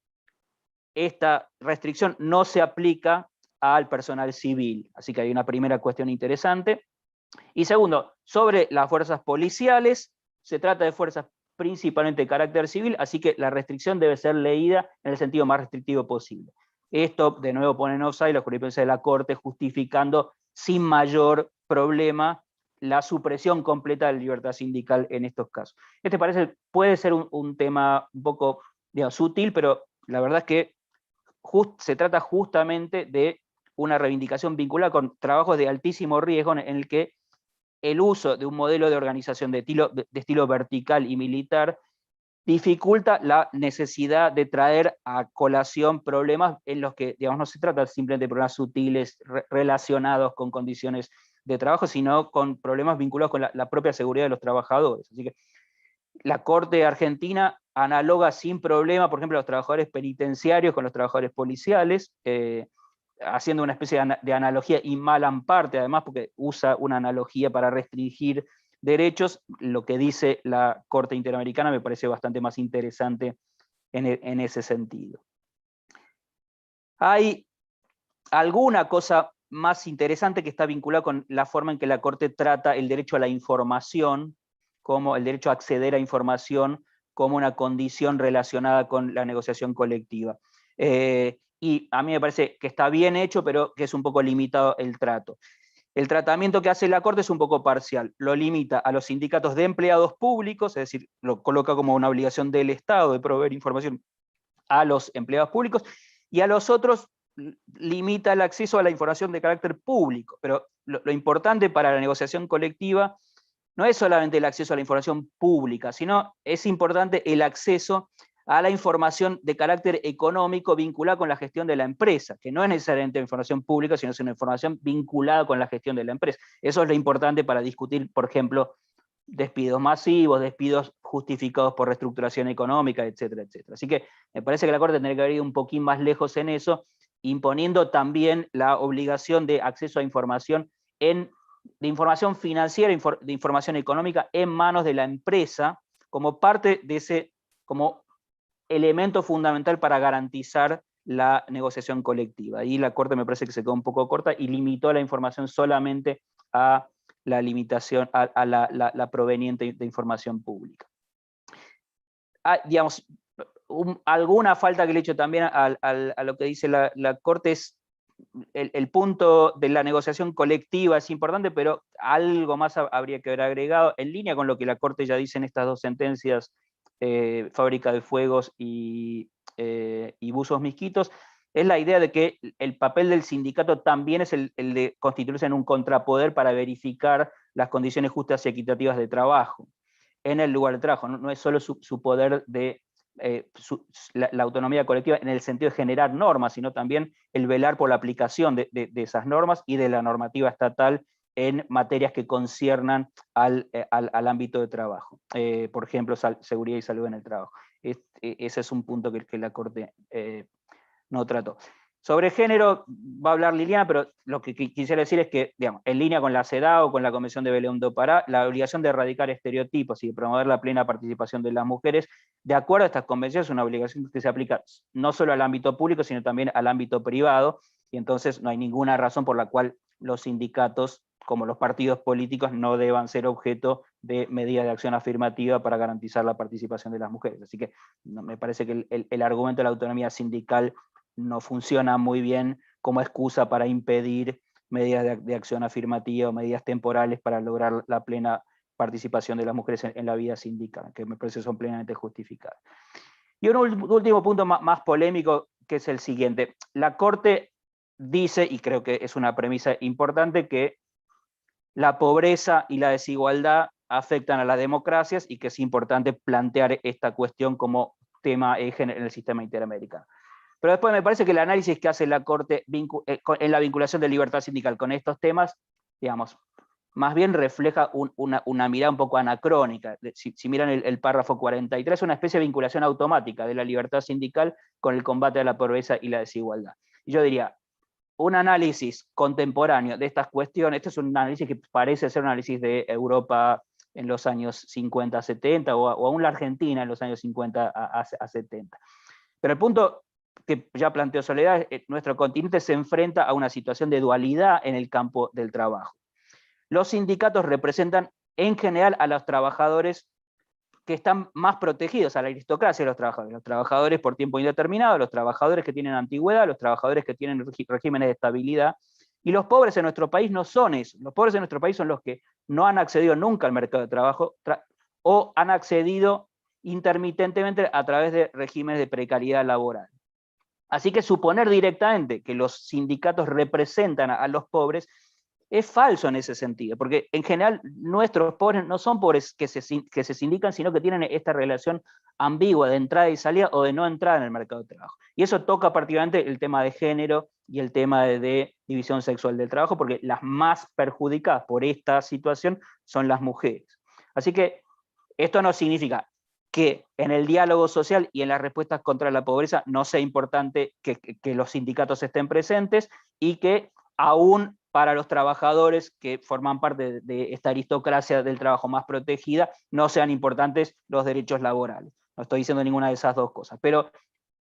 esta restricción no se aplica al personal civil, así que hay una primera cuestión interesante. Y segundo, sobre las fuerzas policiales, se trata de fuerzas principalmente de carácter civil, así que la restricción debe ser leída en el sentido más restrictivo posible. Esto, de nuevo, pone en offside la jurisprudencia de la Corte, justificando sin mayor problema la supresión completa de la libertad sindical en estos casos. Este puede ser un tema un poco, digamos, sutil, pero la verdad es que se trata justamente de una reivindicación vinculada con trabajos de altísimo riesgo, en el que el uso de un modelo de organización de estilo vertical y militar dificulta la necesidad de traer a colación problemas en los que, digamos, no se trata simplemente de problemas sutiles relacionados con condiciones de trabajo, sino con problemas vinculados con la propia seguridad de los trabajadores. Así que la Corte Argentina analoga sin problema, por ejemplo, a los trabajadores penitenciarios con los trabajadores policiales, haciendo una especie de analogía, y mal en parte, además, porque usa una analogía para restringir derechos. Lo que dice la Corte Interamericana me parece bastante más interesante en ese sentido. Hay alguna cosa más interesante que está vinculada con la forma en que la Corte trata el derecho a la información, como el derecho a acceder a información como una condición relacionada con la negociación colectiva. Y a mí me parece que está bien hecho, pero que es un poco limitado el trato. El tratamiento que hace la Corte es un poco parcial, lo limita a los sindicatos de empleados públicos, es decir, lo coloca como una obligación del Estado de proveer información a los empleados públicos, y a los otros limita el acceso a la información de carácter público. Pero lo importante para la negociación colectiva no es solamente el acceso a la información pública, sino es importante el acceso a la información de carácter económico vinculada con la gestión de la empresa, que no es necesariamente información pública, sino es una información vinculada con la gestión de la empresa. Eso es lo importante para discutir, por ejemplo, despidos masivos, despidos justificados por reestructuración económica, etcétera, etcétera. Así que me parece que la Corte tendría que haber ido un poquín más lejos en eso, imponiendo también la obligación de acceso a información de información financiera, de información económica en manos de la empresa, como parte de ese, como elemento fundamental para garantizar la negociación colectiva. Y la Corte me parece que se quedó un poco corta y limitó la información solamente a la limitación, a la proveniente de información pública. Digamos, alguna falta que le he hecho también a lo que dice la Corte es el punto de la negociación colectiva es importante, pero algo más habría que haber agregado, en línea con lo que la Corte ya dice en estas dos sentencias, Fábrica de Fuegos y Buzos Misquitos, es la idea de que el papel del sindicato también es el de constituirse en un contrapoder para verificar las condiciones justas y equitativas de trabajo en el lugar de trabajo. No es solo su poder de la autonomía colectiva en el sentido de generar normas, sino también el velar por la aplicación de esas normas y de la normativa estatal en materias que conciernan al ámbito de trabajo. Por ejemplo, seguridad y salud en el trabajo. Ese es un punto que la Corte no trató. Sobre género va a hablar Liliana, pero lo que quisiera decir es que, digamos, en línea con la CEDAW, con la Convención de Belém do Pará, la obligación de erradicar estereotipos y de promover la plena participación de las mujeres, de acuerdo a estas convenciones, es una obligación que se aplica no solo al ámbito público, sino también al ámbito privado, y entonces no hay ninguna razón por la cual los sindicatos, como los partidos políticos, no deban ser objeto de medidas de acción afirmativa para garantizar la participación de las mujeres. Así que me parece que el argumento de la autonomía sindical no funciona muy bien como excusa para impedir medidas de acción afirmativa o medidas temporales para lograr la plena participación de las mujeres en la vida sindical, que me parece que son plenamente justificadas. Y un último punto más polémico, que es el siguiente. La Corte dice, y creo que es una premisa importante, que la pobreza y la desigualdad afectan a las democracias y que es importante plantear esta cuestión como tema eje en el sistema interamericano. Pero después me parece que el análisis que hace la Corte en la vinculación de libertad sindical con estos temas, digamos, más bien refleja una mirada un poco anacrónica. Si miran el párrafo 43, es una especie de vinculación automática de la libertad sindical con el combate a la pobreza y la desigualdad. Y yo diría, un análisis contemporáneo de estas cuestiones, este es un análisis que parece ser un análisis de Europa en los años 50-70, o aún la Argentina en los años 50 a 70. Pero el punto que ya planteó Soledad, nuestro continente se enfrenta a una situación de dualidad en el campo del trabajo. Los sindicatos representan en general a los trabajadores que están más protegidos, a la aristocracia de los trabajadores por tiempo indeterminado, los trabajadores que tienen antigüedad, los trabajadores que tienen regímenes de estabilidad, y los pobres en nuestro país no son eso. Los pobres en nuestro país son los que no han accedido nunca al mercado de trabajo o han accedido intermitentemente a través de regímenes de precariedad laboral. Así que suponer directamente que los sindicatos representan a los pobres es falso en ese sentido, porque en general nuestros pobres no son pobres que se sindican, sino que tienen esta relación ambigua de entrada y salida o de no entrada en el mercado de trabajo. Y eso toca particularmente el tema de género y el tema de división sexual del trabajo, porque las más perjudicadas por esta situación son las mujeres. Así que esto no significa que en el diálogo social y en las respuestas contra la pobreza no sea importante que los sindicatos estén presentes y que aún para los trabajadores que forman parte de esta aristocracia del trabajo más protegida no sean importantes los derechos laborales. No estoy diciendo ninguna de esas dos cosas, pero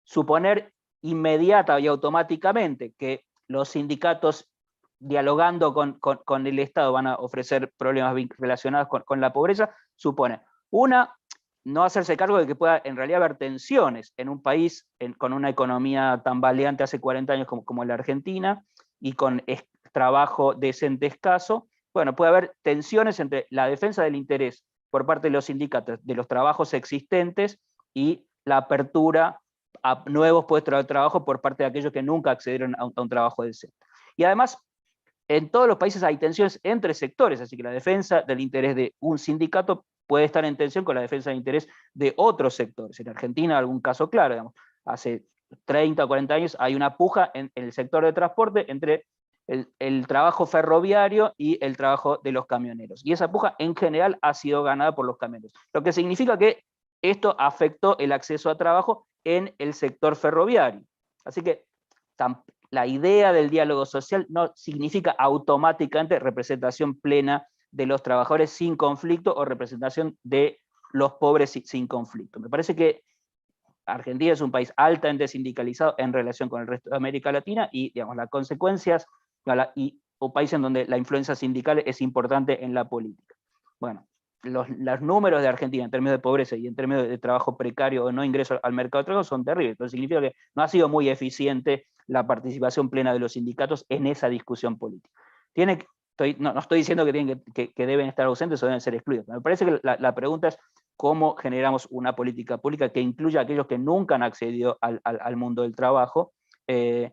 suponer inmediata y automáticamente que los sindicatos dialogando con el Estado van a ofrecer problemas relacionados con la pobreza, supone, una, no hacerse cargo de que pueda en realidad haber tensiones en un país con una economía tambaleante hace 40 años como la Argentina, y con trabajo decente escaso. Bueno, puede haber tensiones entre la defensa del interés por parte de los sindicatos de los trabajos existentes y la apertura a nuevos puestos de trabajo por parte de aquellos que nunca accedieron a un trabajo decente. Y además, en todos los países hay tensiones entre sectores, así que la defensa del interés de un sindicato puede estar en tensión con la defensa del interés de otros sectores. En Argentina, algún caso claro, digamos, hace 30 o 40 años hay una puja en el sector de transporte entre el trabajo ferroviario y el trabajo de los camioneros. Y esa puja en general ha sido ganada por los camioneros. Lo que significa que esto afectó el acceso a trabajo en el sector ferroviario. Así que la idea del diálogo social no significa automáticamente representación plena de los trabajadores sin conflicto o representación de los pobres sin conflicto. Me parece que Argentina es un país altamente sindicalizado en relación con el resto de América Latina y, digamos, las consecuencias, y un país en donde la influencia sindical es importante en la política. Bueno, los números de Argentina en términos de pobreza y en términos de trabajo precario o no ingreso al mercado de trabajo son terribles. Entonces significa que no ha sido muy eficiente la participación plena de los sindicatos en esa discusión política. No estoy diciendo que deben estar ausentes o deben ser excluidos. Me parece que la pregunta es cómo generamos una política pública que incluya a aquellos que nunca han accedido al mundo del trabajo, y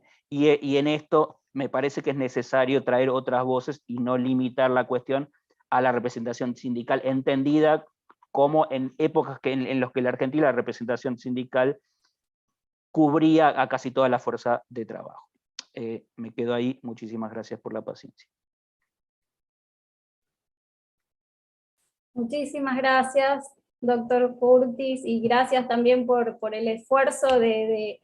en esto me parece que es necesario traer otras voces y no limitar la cuestión a la representación sindical, entendida como en épocas en las que la Argentina la representación sindical cubría a casi toda la fuerza de trabajo. Me quedo ahí, muchísimas gracias por la paciencia. Muchísimas gracias, doctor Curtis, y gracias también por el esfuerzo de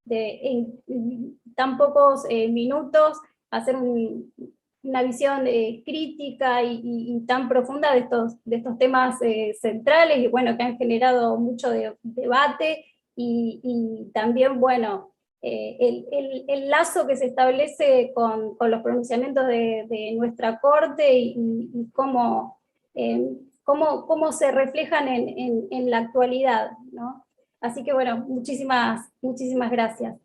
en tan pocos minutos hacer una visión crítica y tan profunda de estos temas centrales, y bueno, que han generado mucho debate, y también, bueno, el lazo que se establece con los pronunciamientos de nuestra Corte, y cómo se reflejan en la actualidad, ¿no? Así que bueno, muchísimas gracias.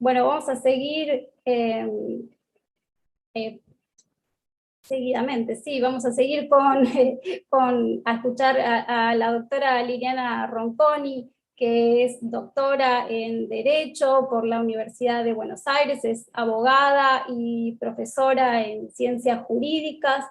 Bueno, vamos a seguir seguidamente, sí, vamos a seguir a escuchar a la doctora Liliana Ronconi, que es doctora en Derecho por la Universidad de Buenos Aires, es abogada y profesora en Ciencias Jurídicas,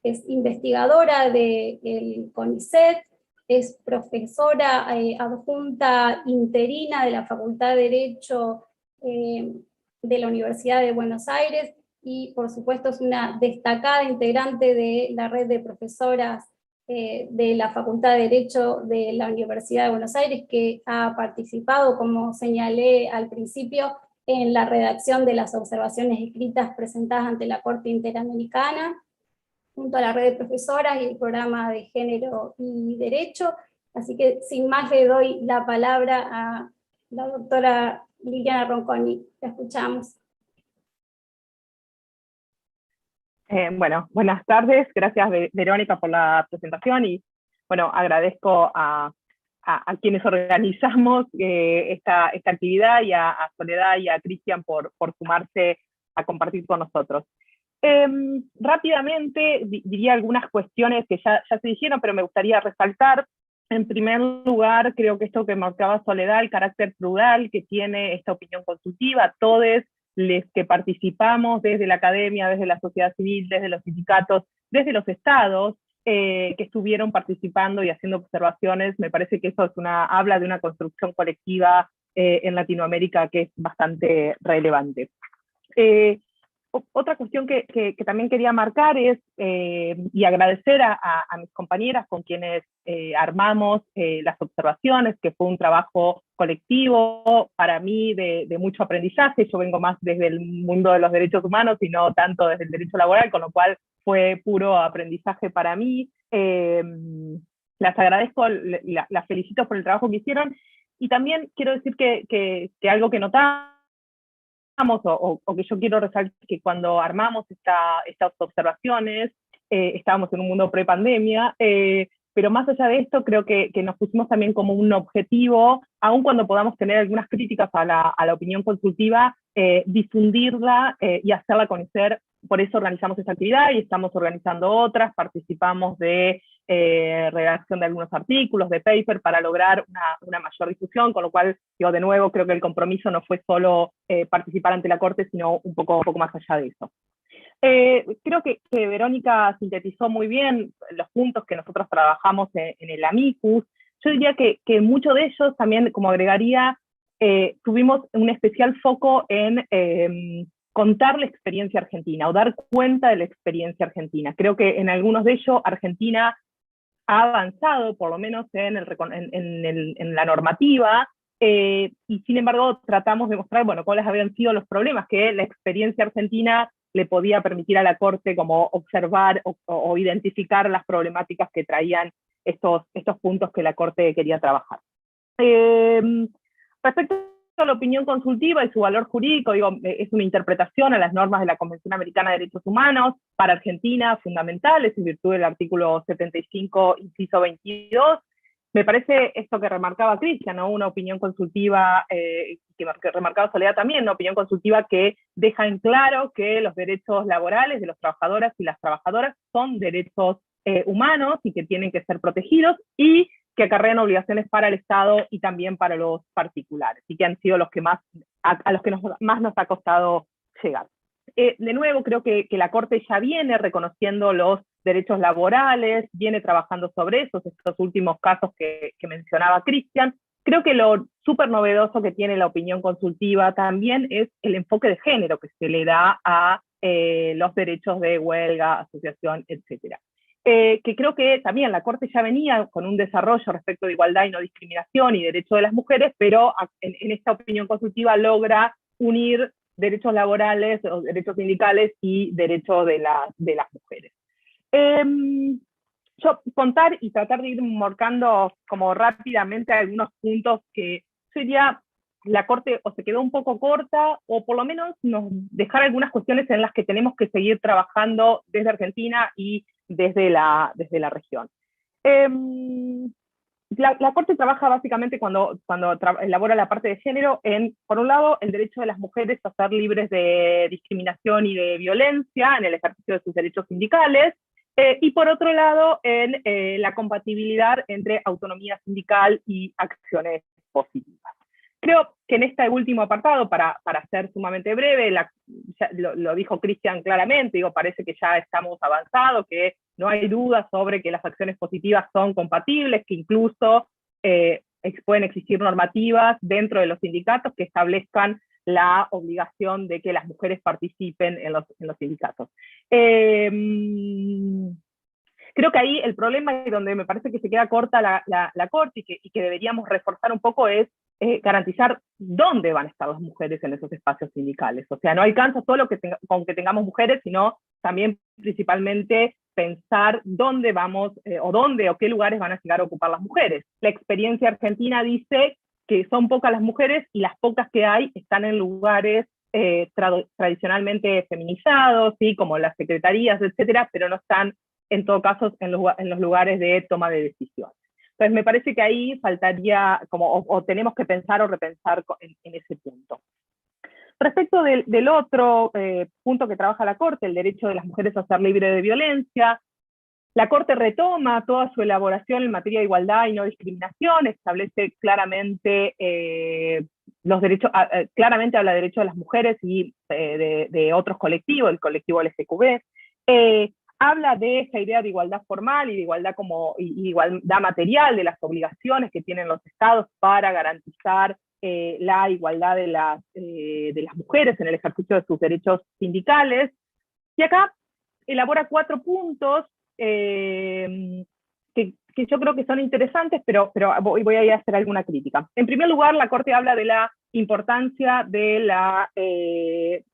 es investigadora del CONICET, es profesora adjunta interina de la Facultad de Derecho de la Universidad de Buenos Aires, y por supuesto es una destacada integrante de la red de profesoras de la Facultad de Derecho de la Universidad de Buenos Aires, que ha participado, como señalé al principio, en la redacción de las observaciones escritas presentadas ante la Corte Interamericana, junto a la red de profesoras y el programa de Género y Derecho. Así que sin más le doy la palabra a la doctora Liliana Ronconi. La escuchamos. Bueno, buenas tardes, gracias Verónica por la presentación, y bueno, agradezco a quienes organizamos esta actividad, y a Soledad y a Cristian por sumarse a compartir con nosotros. Rápidamente diría algunas cuestiones que ya se dijeron, pero me gustaría resaltar. En primer lugar, creo que esto que marcaba Soledad, el carácter plural que tiene esta opinión consultiva, todos los que participamos desde la academia, desde la sociedad civil, desde los sindicatos, desde los estados, que estuvieron participando y haciendo observaciones, me parece que eso habla de una construcción colectiva en Latinoamérica que es bastante relevante. Otra cuestión que también quería marcar es, y agradecer a mis compañeras con quienes armamos las observaciones, que fue un trabajo colectivo, para mí de mucho aprendizaje. Yo vengo más desde el mundo de los derechos humanos y no tanto desde el derecho laboral, con lo cual fue puro aprendizaje para mí. Las agradezco, las felicito por el trabajo que hicieron, y también quiero decir que algo que notamos, o que yo quiero resaltar, que cuando armamos estas observaciones, estábamos en un mundo pre-pandemia, pero más allá de esto, creo que nos pusimos también como un objetivo, aun cuando podamos tener algunas críticas a la opinión consultiva, difundirla y hacerla conocer. Por eso organizamos esta actividad y estamos organizando otras, participamos de redacción de algunos artículos, de paper, para lograr una mayor difusión, con lo cual, de nuevo, creo que el compromiso no fue solo participar ante la Corte, sino un poco más allá de eso. Creo que Verónica sintetizó muy bien los puntos que nosotros trabajamos en el Amicus. Yo diría que muchos de ellos también, como agregaría, tuvimos un especial foco en contar la experiencia argentina o dar cuenta de la experiencia argentina. Creo que en algunos de ellos Argentina ha avanzado, por lo menos en la normativa, y sin embargo tratamos de mostrar, bueno, cuáles habían sido los problemas que la experiencia argentina le podía permitir a la Corte como observar o identificar las problemáticas que traían estos puntos que la Corte quería trabajar. Respecto a la opinión consultiva y su valor jurídico, digo, es una interpretación a las normas de la Convención Americana de Derechos Humanos, para Argentina fundamentales, en virtud del artículo 75, inciso 22. Me parece esto que remarcaba Cristian, ¿no? Una opinión consultiva, que remarcaba Soledad también, una opinión consultiva que deja en claro que los derechos laborales de los trabajadores y las trabajadoras son derechos humanos y que tienen que ser protegidos, y que acarrean obligaciones para el Estado y también para los particulares, y que han sido los que más nos ha costado llegar. De nuevo, creo que la Corte ya viene reconociendo los derechos laborales, viene trabajando sobre eso, estos últimos casos que mencionaba Cristian. Creo que lo súper novedoso que tiene la opinión consultiva también es el enfoque de género que se le da a los derechos de huelga, asociación, etc. Que creo que también la Corte ya venía con un desarrollo respecto de igualdad y no discriminación y derecho de las mujeres, pero en esta opinión consultiva logra unir derechos laborales, o derechos sindicales y derechos de las mujeres. Yo contar y tratar de ir marcando como rápidamente algunos puntos que sería la Corte o se quedó un poco corta, o por lo menos nos dejar algunas cuestiones en las que tenemos que seguir trabajando desde Argentina y desde la región. La Corte trabaja básicamente cuando elabora la parte de género en, por un lado, el derecho de las mujeres a ser libres de discriminación y de violencia en el ejercicio de sus derechos sindicales, y por otro lado, en la compatibilidad entre autonomía sindical y acciones positivas. Creo que en este último apartado, para ser sumamente breve, lo dijo Cristian claramente, digo, parece que ya estamos avanzados, que no hay duda sobre que las acciones positivas son compatibles, que incluso pueden existir normativas dentro de los sindicatos que establezcan la obligación de que las mujeres participen en los sindicatos. Creo que ahí el problema, y donde me parece que se queda corta la Corte y que deberíamos reforzar un poco, es garantizar dónde van a estar las mujeres en esos espacios sindicales. O sea, no alcanza solo con que tengamos mujeres, sino también principalmente pensar dónde vamos, o qué lugares van a llegar a ocupar las mujeres. La experiencia argentina dice que son pocas las mujeres, y las pocas que hay están en lugares tradicionalmente feminizados, ¿sí? Como las secretarías, etcétera, pero no están, en todo caso, en los lugares de toma de decisiones. Entonces me parece que ahí faltaría, o tenemos que pensar o repensar en ese punto. Respecto del otro punto que trabaja la Corte, el derecho de las mujeres a ser libres de violencia, la Corte retoma toda su elaboración en materia de igualdad y no discriminación, establece claramente los derechos, claramente habla de derechos de las mujeres y de otros colectivos, el colectivo LGTB. Habla de esa idea de igualdad formal y de igualdad igualdad material, de las obligaciones que tienen los estados para garantizar la igualdad de las mujeres en el ejercicio de sus derechos sindicales. Y acá elabora 4 puntos que yo creo que son interesantes, pero voy a ir a hacer alguna crítica. En primer lugar, la Corte habla de la importancia de la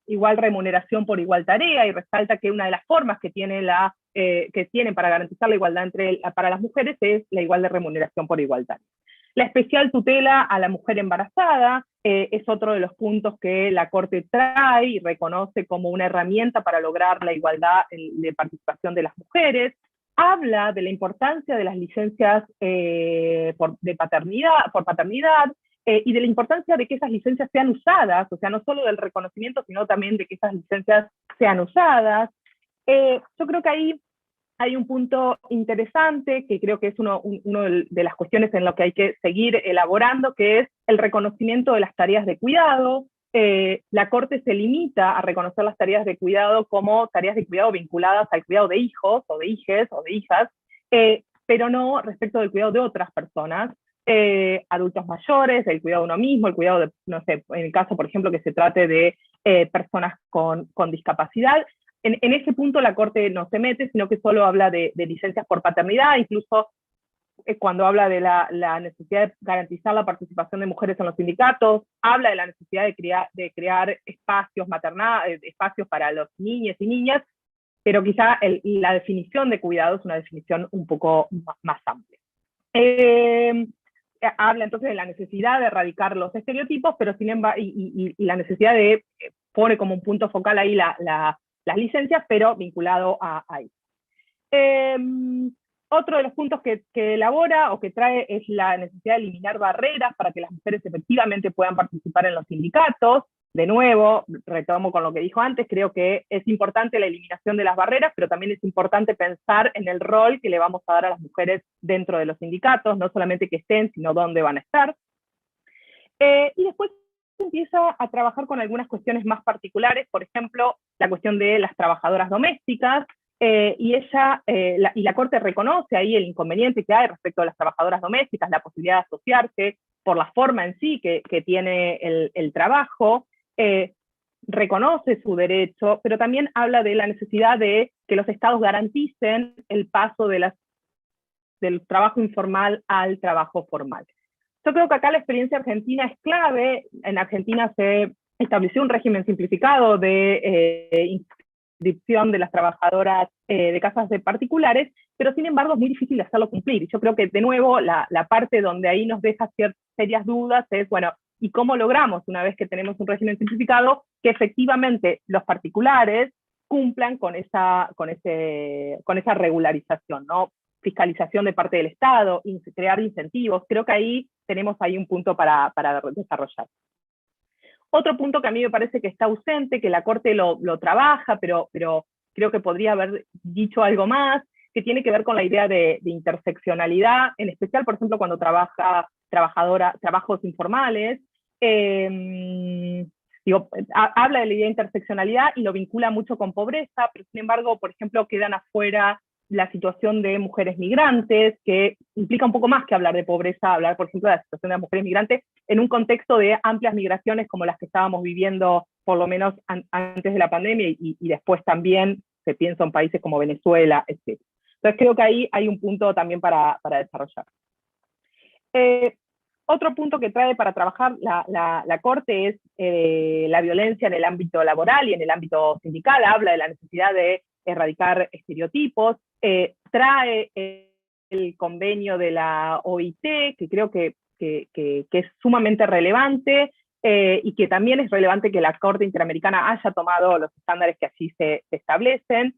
igual remuneración por igual tarea, y resalta que una de las formas que tienen para garantizar la igualdad para las mujeres es la igual de remuneración por igual tarea. La especial tutela a la mujer embarazada es otro de los puntos que la Corte trae y reconoce como una herramienta para lograr la igualdad de participación de las mujeres. Habla de la importancia de las licencias por paternidad, y de la importancia de que esas licencias sean usadas, o sea, no solo del reconocimiento, sino también de que esas licencias sean usadas. Yo creo que ahí hay un punto interesante que creo que es uno de las cuestiones en lo que hay que seguir elaborando, que es el reconocimiento de las tareas de cuidado. La Corte se limita a reconocer las tareas de cuidado como tareas de cuidado vinculadas al cuidado de hijos, o de hijes, o de hijas, pero no respecto del cuidado de otras personas, adultos mayores, el cuidado de uno mismo, el cuidado de, no sé, en el caso, por ejemplo, que se trate de personas con discapacidad. En ese punto la Corte no se mete, sino que solo habla de licencias por paternidad, incluso cuando habla de la necesidad de garantizar la participación de mujeres en los sindicatos, habla de la necesidad de crear espacios espacios para los niños y niñas, pero quizá la definición de cuidado es una definición un poco más amplia. Habla entonces de la necesidad de erradicar los estereotipos, pero sin embargo, y la necesidad de, pone como un punto focal ahí las licencias, pero vinculado a eso. Otro de los puntos que elabora o que trae es la necesidad de eliminar barreras para que las mujeres efectivamente puedan participar en los sindicatos. De nuevo, retomo con lo que dijo antes, creo que es importante la eliminación de las barreras, pero también es importante pensar en el rol que le vamos a dar a las mujeres dentro de los sindicatos, no solamente que estén, sino dónde van a estar. Y después empieza a trabajar con algunas cuestiones más particulares, por ejemplo, la cuestión de las trabajadoras domésticas, y la Corte reconoce ahí el inconveniente que hay respecto a las trabajadoras domésticas, la posibilidad de asociarse por la forma en sí que tiene el trabajo, reconoce su derecho, pero también habla de la necesidad de que los estados garanticen el paso del trabajo informal al trabajo formal. Yo creo que acá la experiencia argentina es clave. En Argentina se estableció un régimen simplificado de inscripción de las trabajadoras de casas de particulares, pero sin embargo es muy difícil hacerlo cumplir. Y yo creo que, de nuevo, la parte donde ahí nos deja serias dudas es, bueno, ¿y cómo logramos, una vez que tenemos un régimen simplificado, que efectivamente los particulares cumplan con esa regularización, ¿no? Fiscalización de parte del Estado, crear incentivos? Creo que ahí tenemos un punto para desarrollar. Otro punto que a mí me parece que está ausente, que la Corte lo trabaja, pero creo que podría haber dicho algo más, que tiene que ver con la idea de interseccionalidad, en especial, por ejemplo, cuando trabajos informales. Habla de la idea de interseccionalidad y lo vincula mucho con pobreza, pero sin embargo, por ejemplo, quedan afuera la situación de mujeres migrantes, que implica un poco más que hablar de pobreza, hablar, por ejemplo, de la situación de las mujeres migrantes en un contexto de amplias migraciones como las que estábamos viviendo, por lo menos antes de la pandemia, y después también se piensa en países como Venezuela, etc. Entonces creo que ahí hay un punto también para desarrollar. Otro punto que trae para trabajar la Corte es la violencia en el ámbito laboral y en el ámbito sindical. Habla de la necesidad de erradicar estereotipos, trae el convenio de la OIT, que creo que es sumamente relevante, y que también es relevante que la Corte Interamericana haya tomado los estándares que allí se establecen.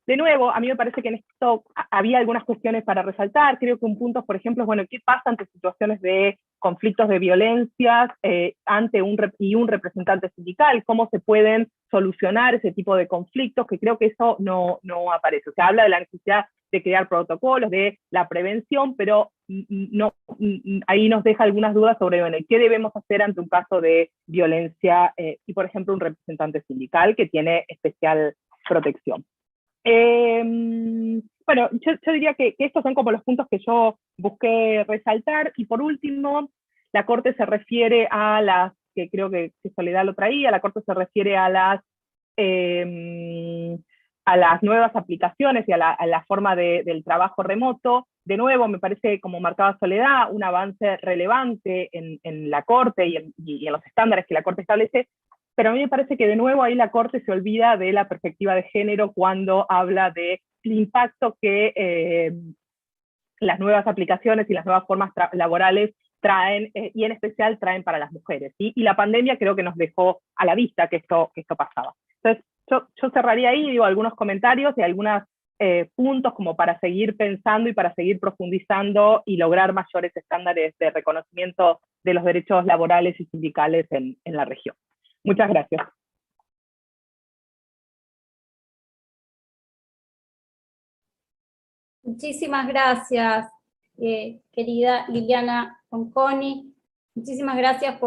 De nuevo, a mí me parece que en esto había algunas cuestiones para resaltar. Creo que un punto, por ejemplo, es, bueno, ¿qué pasa ante situaciones de conflictos de violencias ante un representante sindical? ¿Cómo se pueden solucionar ese tipo de conflictos? Que creo que eso no aparece. O sea, habla de la necesidad de crear protocolos, de la prevención, pero ahí nos deja algunas dudas sobre, bueno, ¿qué debemos hacer ante un caso de violencia y, por ejemplo, un representante sindical que tiene especial protección? Bueno, yo diría que estos son como los puntos que yo busqué resaltar. Y por último, la Corte se refiere a las, que creo que Soledad lo traía, la Corte se refiere a las nuevas aplicaciones y a la forma del trabajo remoto. De nuevo, me parece, como marcaba Soledad, un avance relevante en la Corte y en los estándares que la Corte establece. Pero a mí me parece que de nuevo ahí la Corte se olvida de la perspectiva de género cuando habla del impacto que las nuevas aplicaciones y las nuevas formas laborales traen, y en especial traen para las mujeres, ¿sí? Y la pandemia creo que nos dejó a la vista que esto pasaba. Entonces, yo cerraría ahí, digo, algunos comentarios y algunos puntos como para seguir pensando y para seguir profundizando y lograr mayores estándares de reconocimiento de los derechos laborales y sindicales en la región. Muchas gracias. Muchísimas gracias, querida Liliana Conconi. Muchísimas gracias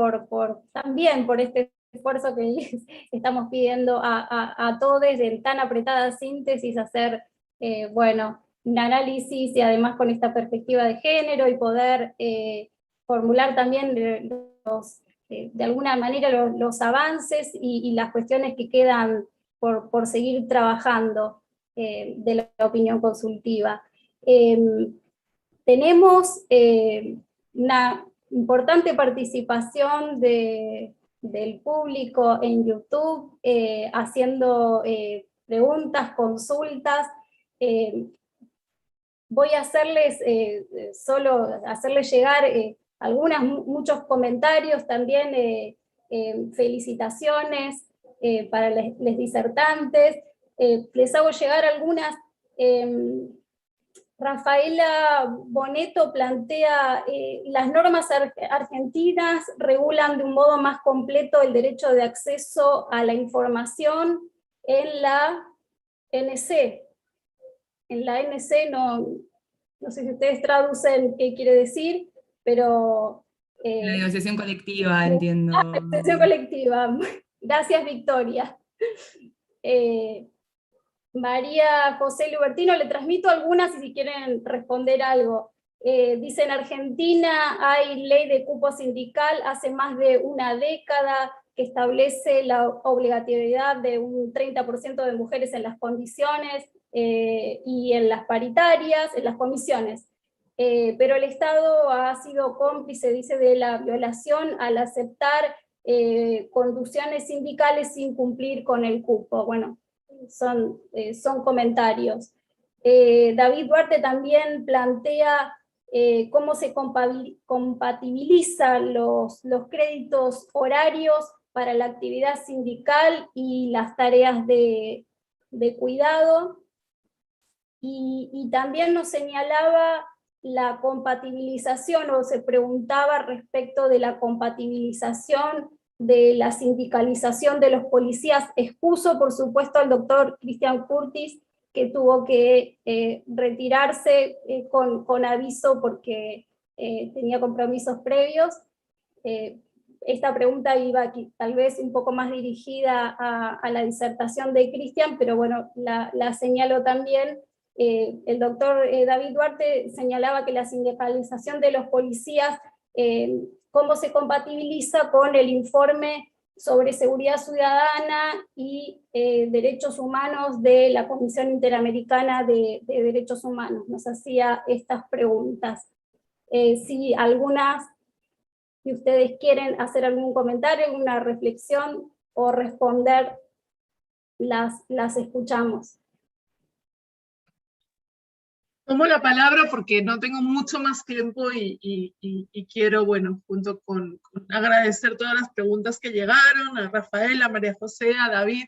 también por este esfuerzo que les estamos pidiendo a todos en tan apretada síntesis, hacer bueno, un análisis y además con esta perspectiva de género y poder formular también de alguna manera los avances y las cuestiones que quedan por seguir trabajando de la opinión consultiva. Tenemos una importante participación del público en YouTube, haciendo preguntas, consultas. Voy a hacerles llegar muchos comentarios también, felicitaciones para los disertantes. Les hago llegar algunas. Rafaela Boneto plantea, las normas argentinas regulan de un modo más completo el derecho de acceso a la información en la NC. En la NC no sé si ustedes traducen qué quiere decir, pero... la negociación colectiva, entiendo. Negociación colectiva. Gracias, Victoria. María José Lubertino, le transmito algunas y si quieren responder algo. Dice, en Argentina hay ley de cupo sindical hace más de una década que establece la obligatoriedad de un 30% de mujeres en las condiciones y en las paritarias, en las comisiones. Pero el Estado ha sido cómplice, dice, de la violación al aceptar conducciones sindicales sin cumplir con el cupo. Bueno, son comentarios. David Duarte también plantea cómo se compatibilizan los créditos horarios para la actividad sindical y las tareas de cuidado, y también nos señalaba la compatibilización, o se preguntaba respecto de la compatibilización de la sindicalización de los policías. Excuso, por supuesto, al doctor Cristian Curtis, que tuvo que retirarse con aviso porque tenía compromisos previos. Esta pregunta iba aquí, tal vez un poco más dirigida a la disertación de Cristian, pero bueno, la señalo también. El doctor David Duarte señalaba que la sindicalización de los policías, cómo se compatibiliza con el informe sobre seguridad ciudadana y derechos humanos de la Comisión Interamericana de Derechos Humanos. Nos hacía estas preguntas. Si ustedes quieren hacer algún comentario, alguna reflexión o responder, las escuchamos. Tomo la palabra porque no tengo mucho más tiempo y quiero, bueno, junto con agradecer todas las preguntas que llegaron, a Rafael, a María José, a David,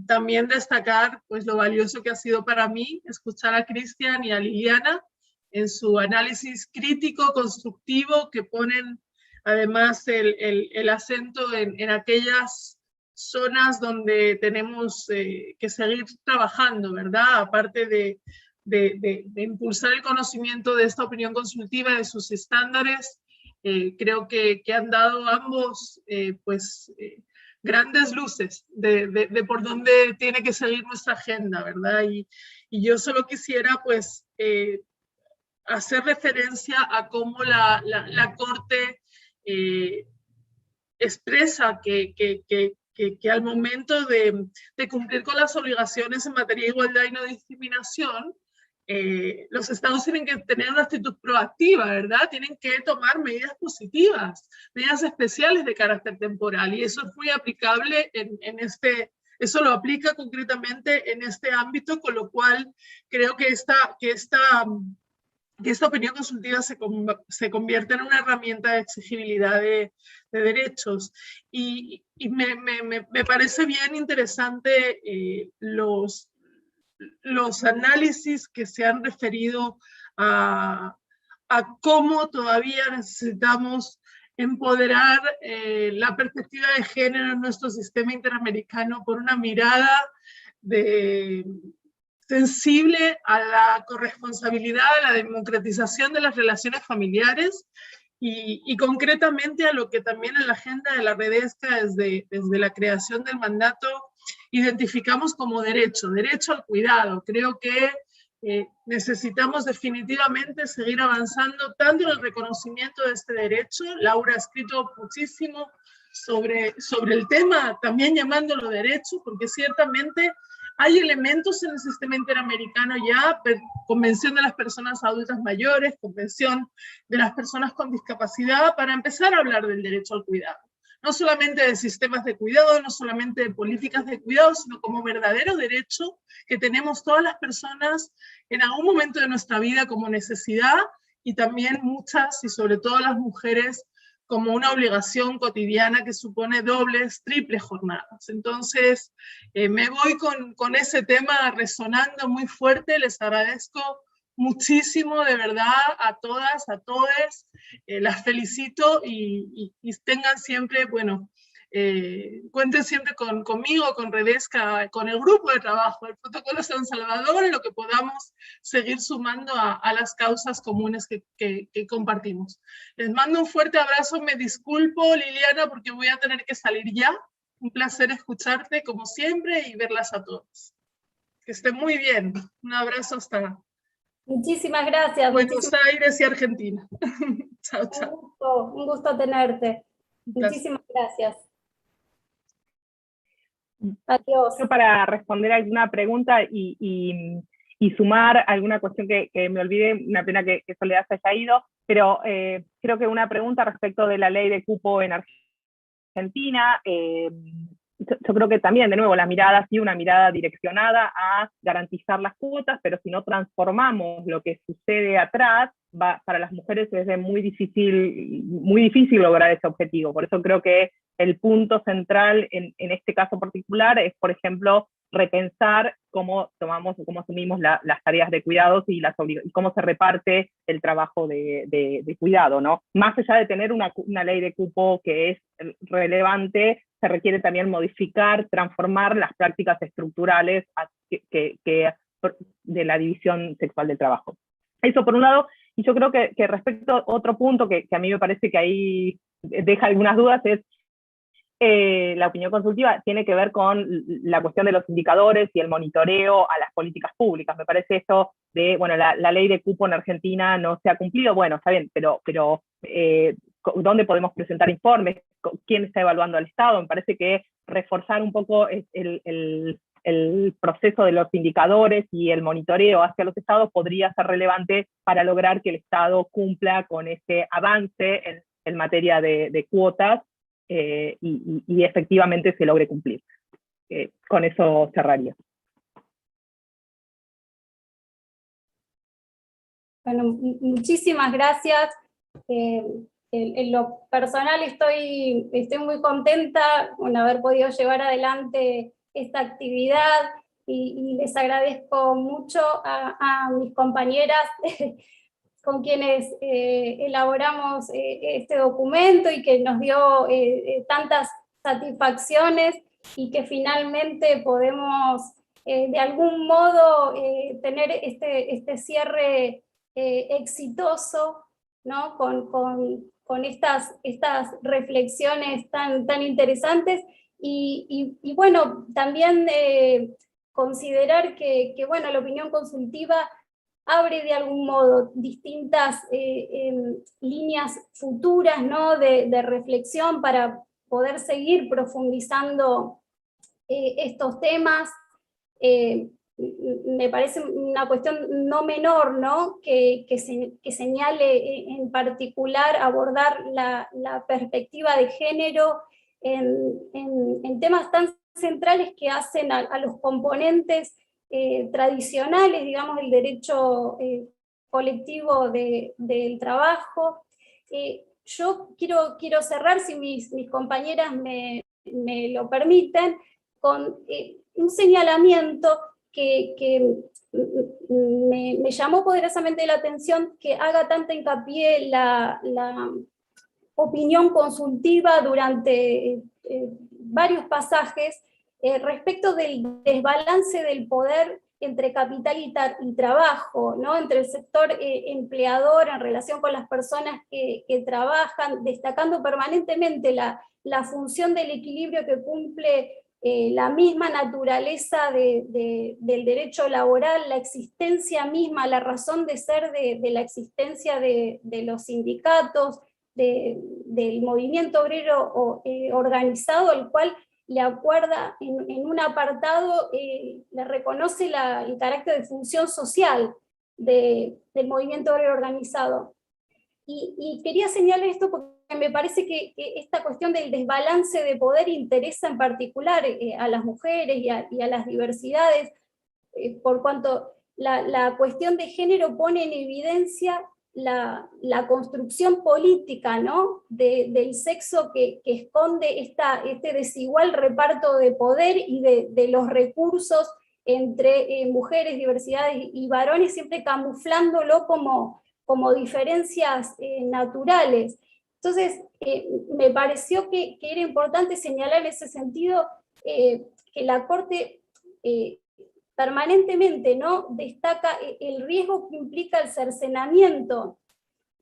también destacar pues lo valioso que ha sido para mí escuchar a Cristian y a Liliana en su análisis crítico, constructivo, que ponen además el acento en aquellas zonas donde tenemos que seguir trabajando, ¿verdad? Aparte de impulsar el conocimiento de esta opinión consultiva, de sus estándares, creo que han dado ambos grandes luces de por dónde tiene que seguir nuestra agenda, ¿verdad? Y yo solo quisiera pues hacer referencia a cómo la Corte expresa que al momento de cumplir con las obligaciones en materia de igualdad y no discriminación, los estados tienen que tener una actitud proactiva, ¿verdad? Tienen que tomar medidas positivas, medidas especiales de carácter temporal, y eso es muy aplicable eso lo aplica concretamente en este ámbito, con lo cual creo que esta opinión consultiva se convierte en una herramienta de exigibilidad de derechos. Y me parece bien interesante los análisis que se han referido a cómo todavía necesitamos empoderar la perspectiva de género en nuestro sistema interamericano por una mirada de sensible a la corresponsabilidad, a la democratización de las relaciones familiares y concretamente a lo que también en la agenda de la Redesca desde la creación del mandato identificamos como derecho al cuidado. Creo que necesitamos definitivamente seguir avanzando tanto en el reconocimiento de este derecho. Laura ha escrito muchísimo sobre el tema, también llamándolo derecho, porque ciertamente hay elementos en el sistema interamericano ya, Convención de las Personas Adultas Mayores, Convención de las Personas con Discapacidad, para empezar a hablar del derecho al cuidado. No solamente de sistemas de cuidado, no solamente de políticas de cuidado, sino como verdadero derecho que tenemos todas las personas en algún momento de nuestra vida como necesidad, y también muchas, y sobre todo las mujeres, como una obligación cotidiana que supone dobles, triples jornadas. Entonces, me voy con ese tema resonando muy fuerte. Les agradezco muchísimo, de verdad, a todas, a todos. Las felicito y tengan siempre, bueno, cuenten siempre conmigo, con Redesca, con el grupo de trabajo, el Protocolo San Salvador, en lo que podamos seguir sumando a las causas comunes que compartimos. Les mando un fuerte abrazo, me disculpo, Liliana, porque voy a tener que salir ya. Un placer escucharte, como siempre, y verlas a todos. Que estén muy bien. Un abrazo hasta Muchísimas gracias. Buenos Aires y Argentina. Chao, chao. Un gusto tenerte. Muchísimas gracias. Adiós. Para responder a alguna pregunta y sumar alguna cuestión que me olvidé, una pena que Soledad se haya ido, pero creo que una pregunta respecto de la ley de cupo en Argentina, yo creo que también, de nuevo, la mirada ha sido una mirada direccionada a garantizar las cuotas, pero si no transformamos lo que sucede atrás, para las mujeres es muy difícil lograr ese objetivo. Por eso creo que el punto central en este caso particular es, por ejemplo, repensar cómo asumimos las tareas de cuidados y cómo se reparte el trabajo de cuidado, ¿no? Más allá de tener una ley de cupo que es relevante, se requiere también modificar, transformar las prácticas estructurales de la división sexual del trabajo. Eso por un lado, y yo creo que respecto a otro punto que a mí me parece que ahí deja algunas dudas es la opinión consultiva tiene que ver con la cuestión de los indicadores y el monitoreo a las políticas públicas. Me parece esto de, bueno, la ley de cupo en Argentina no se ha cumplido, bueno, está bien, pero ¿dónde podemos presentar informes? ¿Quién está evaluando al Estado? Me parece que reforzar un poco el proceso de los indicadores y el monitoreo hacia los estados podría ser relevante para lograr que el Estado cumpla con ese avance en materia de cuotas y efectivamente se logre cumplir. Con eso cerraría. Bueno, muchísimas gracias. En lo personal estoy muy contenta con haber podido llevar adelante esta actividad y les agradezco mucho a mis compañeras con quienes elaboramos este documento y que nos dio tantas satisfacciones y que finalmente podemos de algún modo tener este cierre exitoso, ¿no? Con estas reflexiones tan interesantes y bueno, también considerar que bueno, la opinión consultiva abre de algún modo distintas líneas futuras, ¿no? de reflexión para poder seguir profundizando estos temas. Me parece una cuestión no menor, ¿no? que señale en particular abordar la perspectiva de género en temas tan centrales que hacen a los componentes tradicionales, digamos, el derecho colectivo del trabajo. Yo quiero cerrar, si mis compañeras me lo permiten, con un señalamiento que me llamó poderosamente la atención, que haga tanta hincapié la opinión consultiva durante varios pasajes respecto del desbalance del poder entre capital y trabajo, ¿no? Entre el sector empleador en relación con las personas que trabajan, destacando permanentemente la función del equilibrio que cumple la misma naturaleza del derecho laboral, la existencia misma, la razón de ser de la existencia de los sindicatos, del movimiento obrero organizado, el cual le acuerda en un apartado, le reconoce el carácter de función social del movimiento obrero organizado. Y quería señalar esto porque me parece que esta cuestión del desbalance de poder interesa en particular a las mujeres y a las diversidades, por cuanto la cuestión de género pone en evidencia la construcción política, ¿no? del sexo que esconde este desigual reparto de poder y de los recursos entre mujeres, diversidades y varones, siempre camuflándolo como diferencias naturales. Entonces, me pareció que era importante señalar en ese sentido que la Corte permanentemente, ¿no? destaca el riesgo que implica el cercenamiento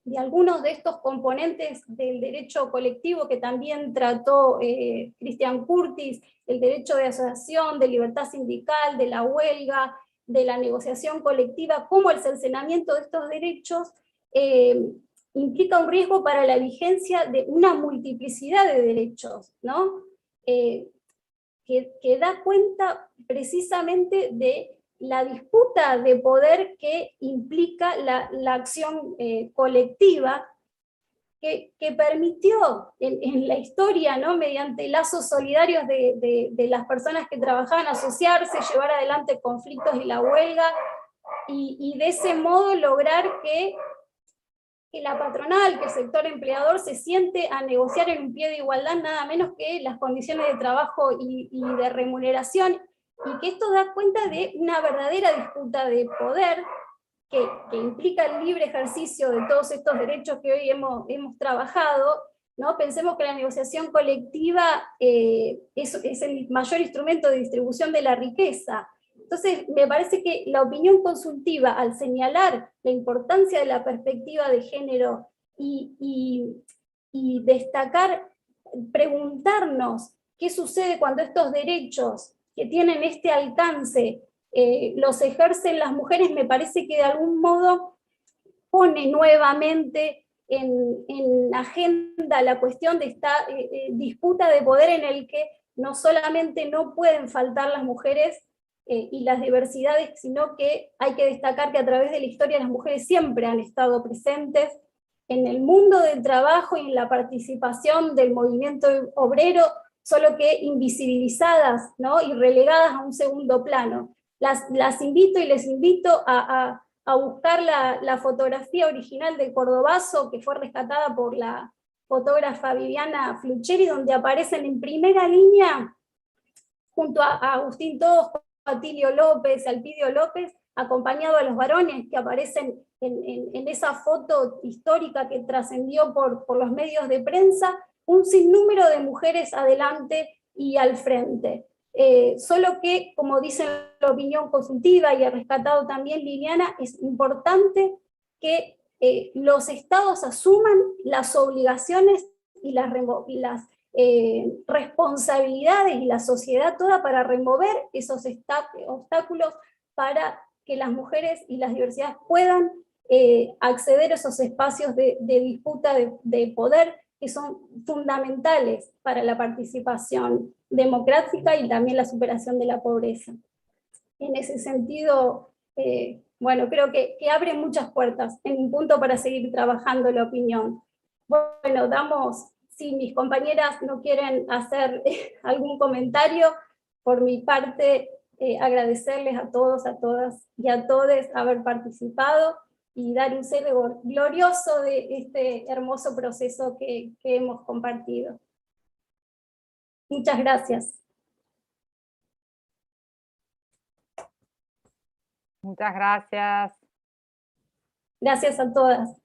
de algunos de estos componentes del derecho colectivo que también trató Christian Curtis, el derecho de asociación, de libertad sindical, de la huelga, de la negociación colectiva, como el cercenamiento de estos derechos implica un riesgo para la vigencia de una multiplicidad de derechos, ¿no? Que da cuenta precisamente de la disputa de poder que implica la acción colectiva, que permitió en la historia, ¿no? mediante lazos solidarios de las personas que trabajaban, asociarse, llevar adelante conflictos y la huelga, y de ese modo lograr que la patronal, que el sector empleador se siente a negociar en un pie de igualdad nada menos que las condiciones de trabajo y de remuneración, y que esto da cuenta de una verdadera disputa de poder que implica el libre ejercicio de todos estos derechos que hoy hemos trabajado, ¿no? Pensemos que la negociación colectiva es el mayor instrumento de distribución de la riqueza. Entonces, me parece que la opinión consultiva, al señalar la importancia de la perspectiva de género y destacar, preguntarnos qué sucede cuando estos derechos que tienen este alcance los ejercen las mujeres, me parece que de algún modo pone nuevamente en agenda la cuestión de esta disputa de poder en el que no solamente no pueden faltar las mujeres y las diversidades, sino que hay que destacar que a través de la historia las mujeres siempre han estado presentes en el mundo del trabajo y en la participación del movimiento obrero, solo que invisibilizadas, ¿no? y relegadas a un segundo plano. Las invito y les invito a buscar la fotografía original de Cordobazo, que fue rescatada por la fotógrafa Viviana Flucheri, donde aparecen en primera línea, junto a Agustín Tosco, a Tilio López, a Alpidio López, acompañado a los varones que aparecen en esa foto histórica que trascendió por los medios de prensa, un sinnúmero de mujeres adelante y al frente. Solo que, como dice la opinión consultiva y ha rescatado también Liliana, es importante que los estados asuman las obligaciones y las responsabilidades y la sociedad toda para remover esos obstáculos para que las mujeres y las diversidades puedan acceder a esos espacios de disputa de poder que son fundamentales para la participación democrática y también la superación de la pobreza. En ese sentido, bueno, creo que abre muchas puertas en un punto para seguir trabajando la opinión. Bueno, si mis compañeras no quieren hacer algún comentario, por mi parte, agradecerles a todos, a todas y a todes haber participado y dar un sello glorioso de este hermoso proceso que hemos compartido. Muchas gracias. Muchas gracias. Gracias a todas.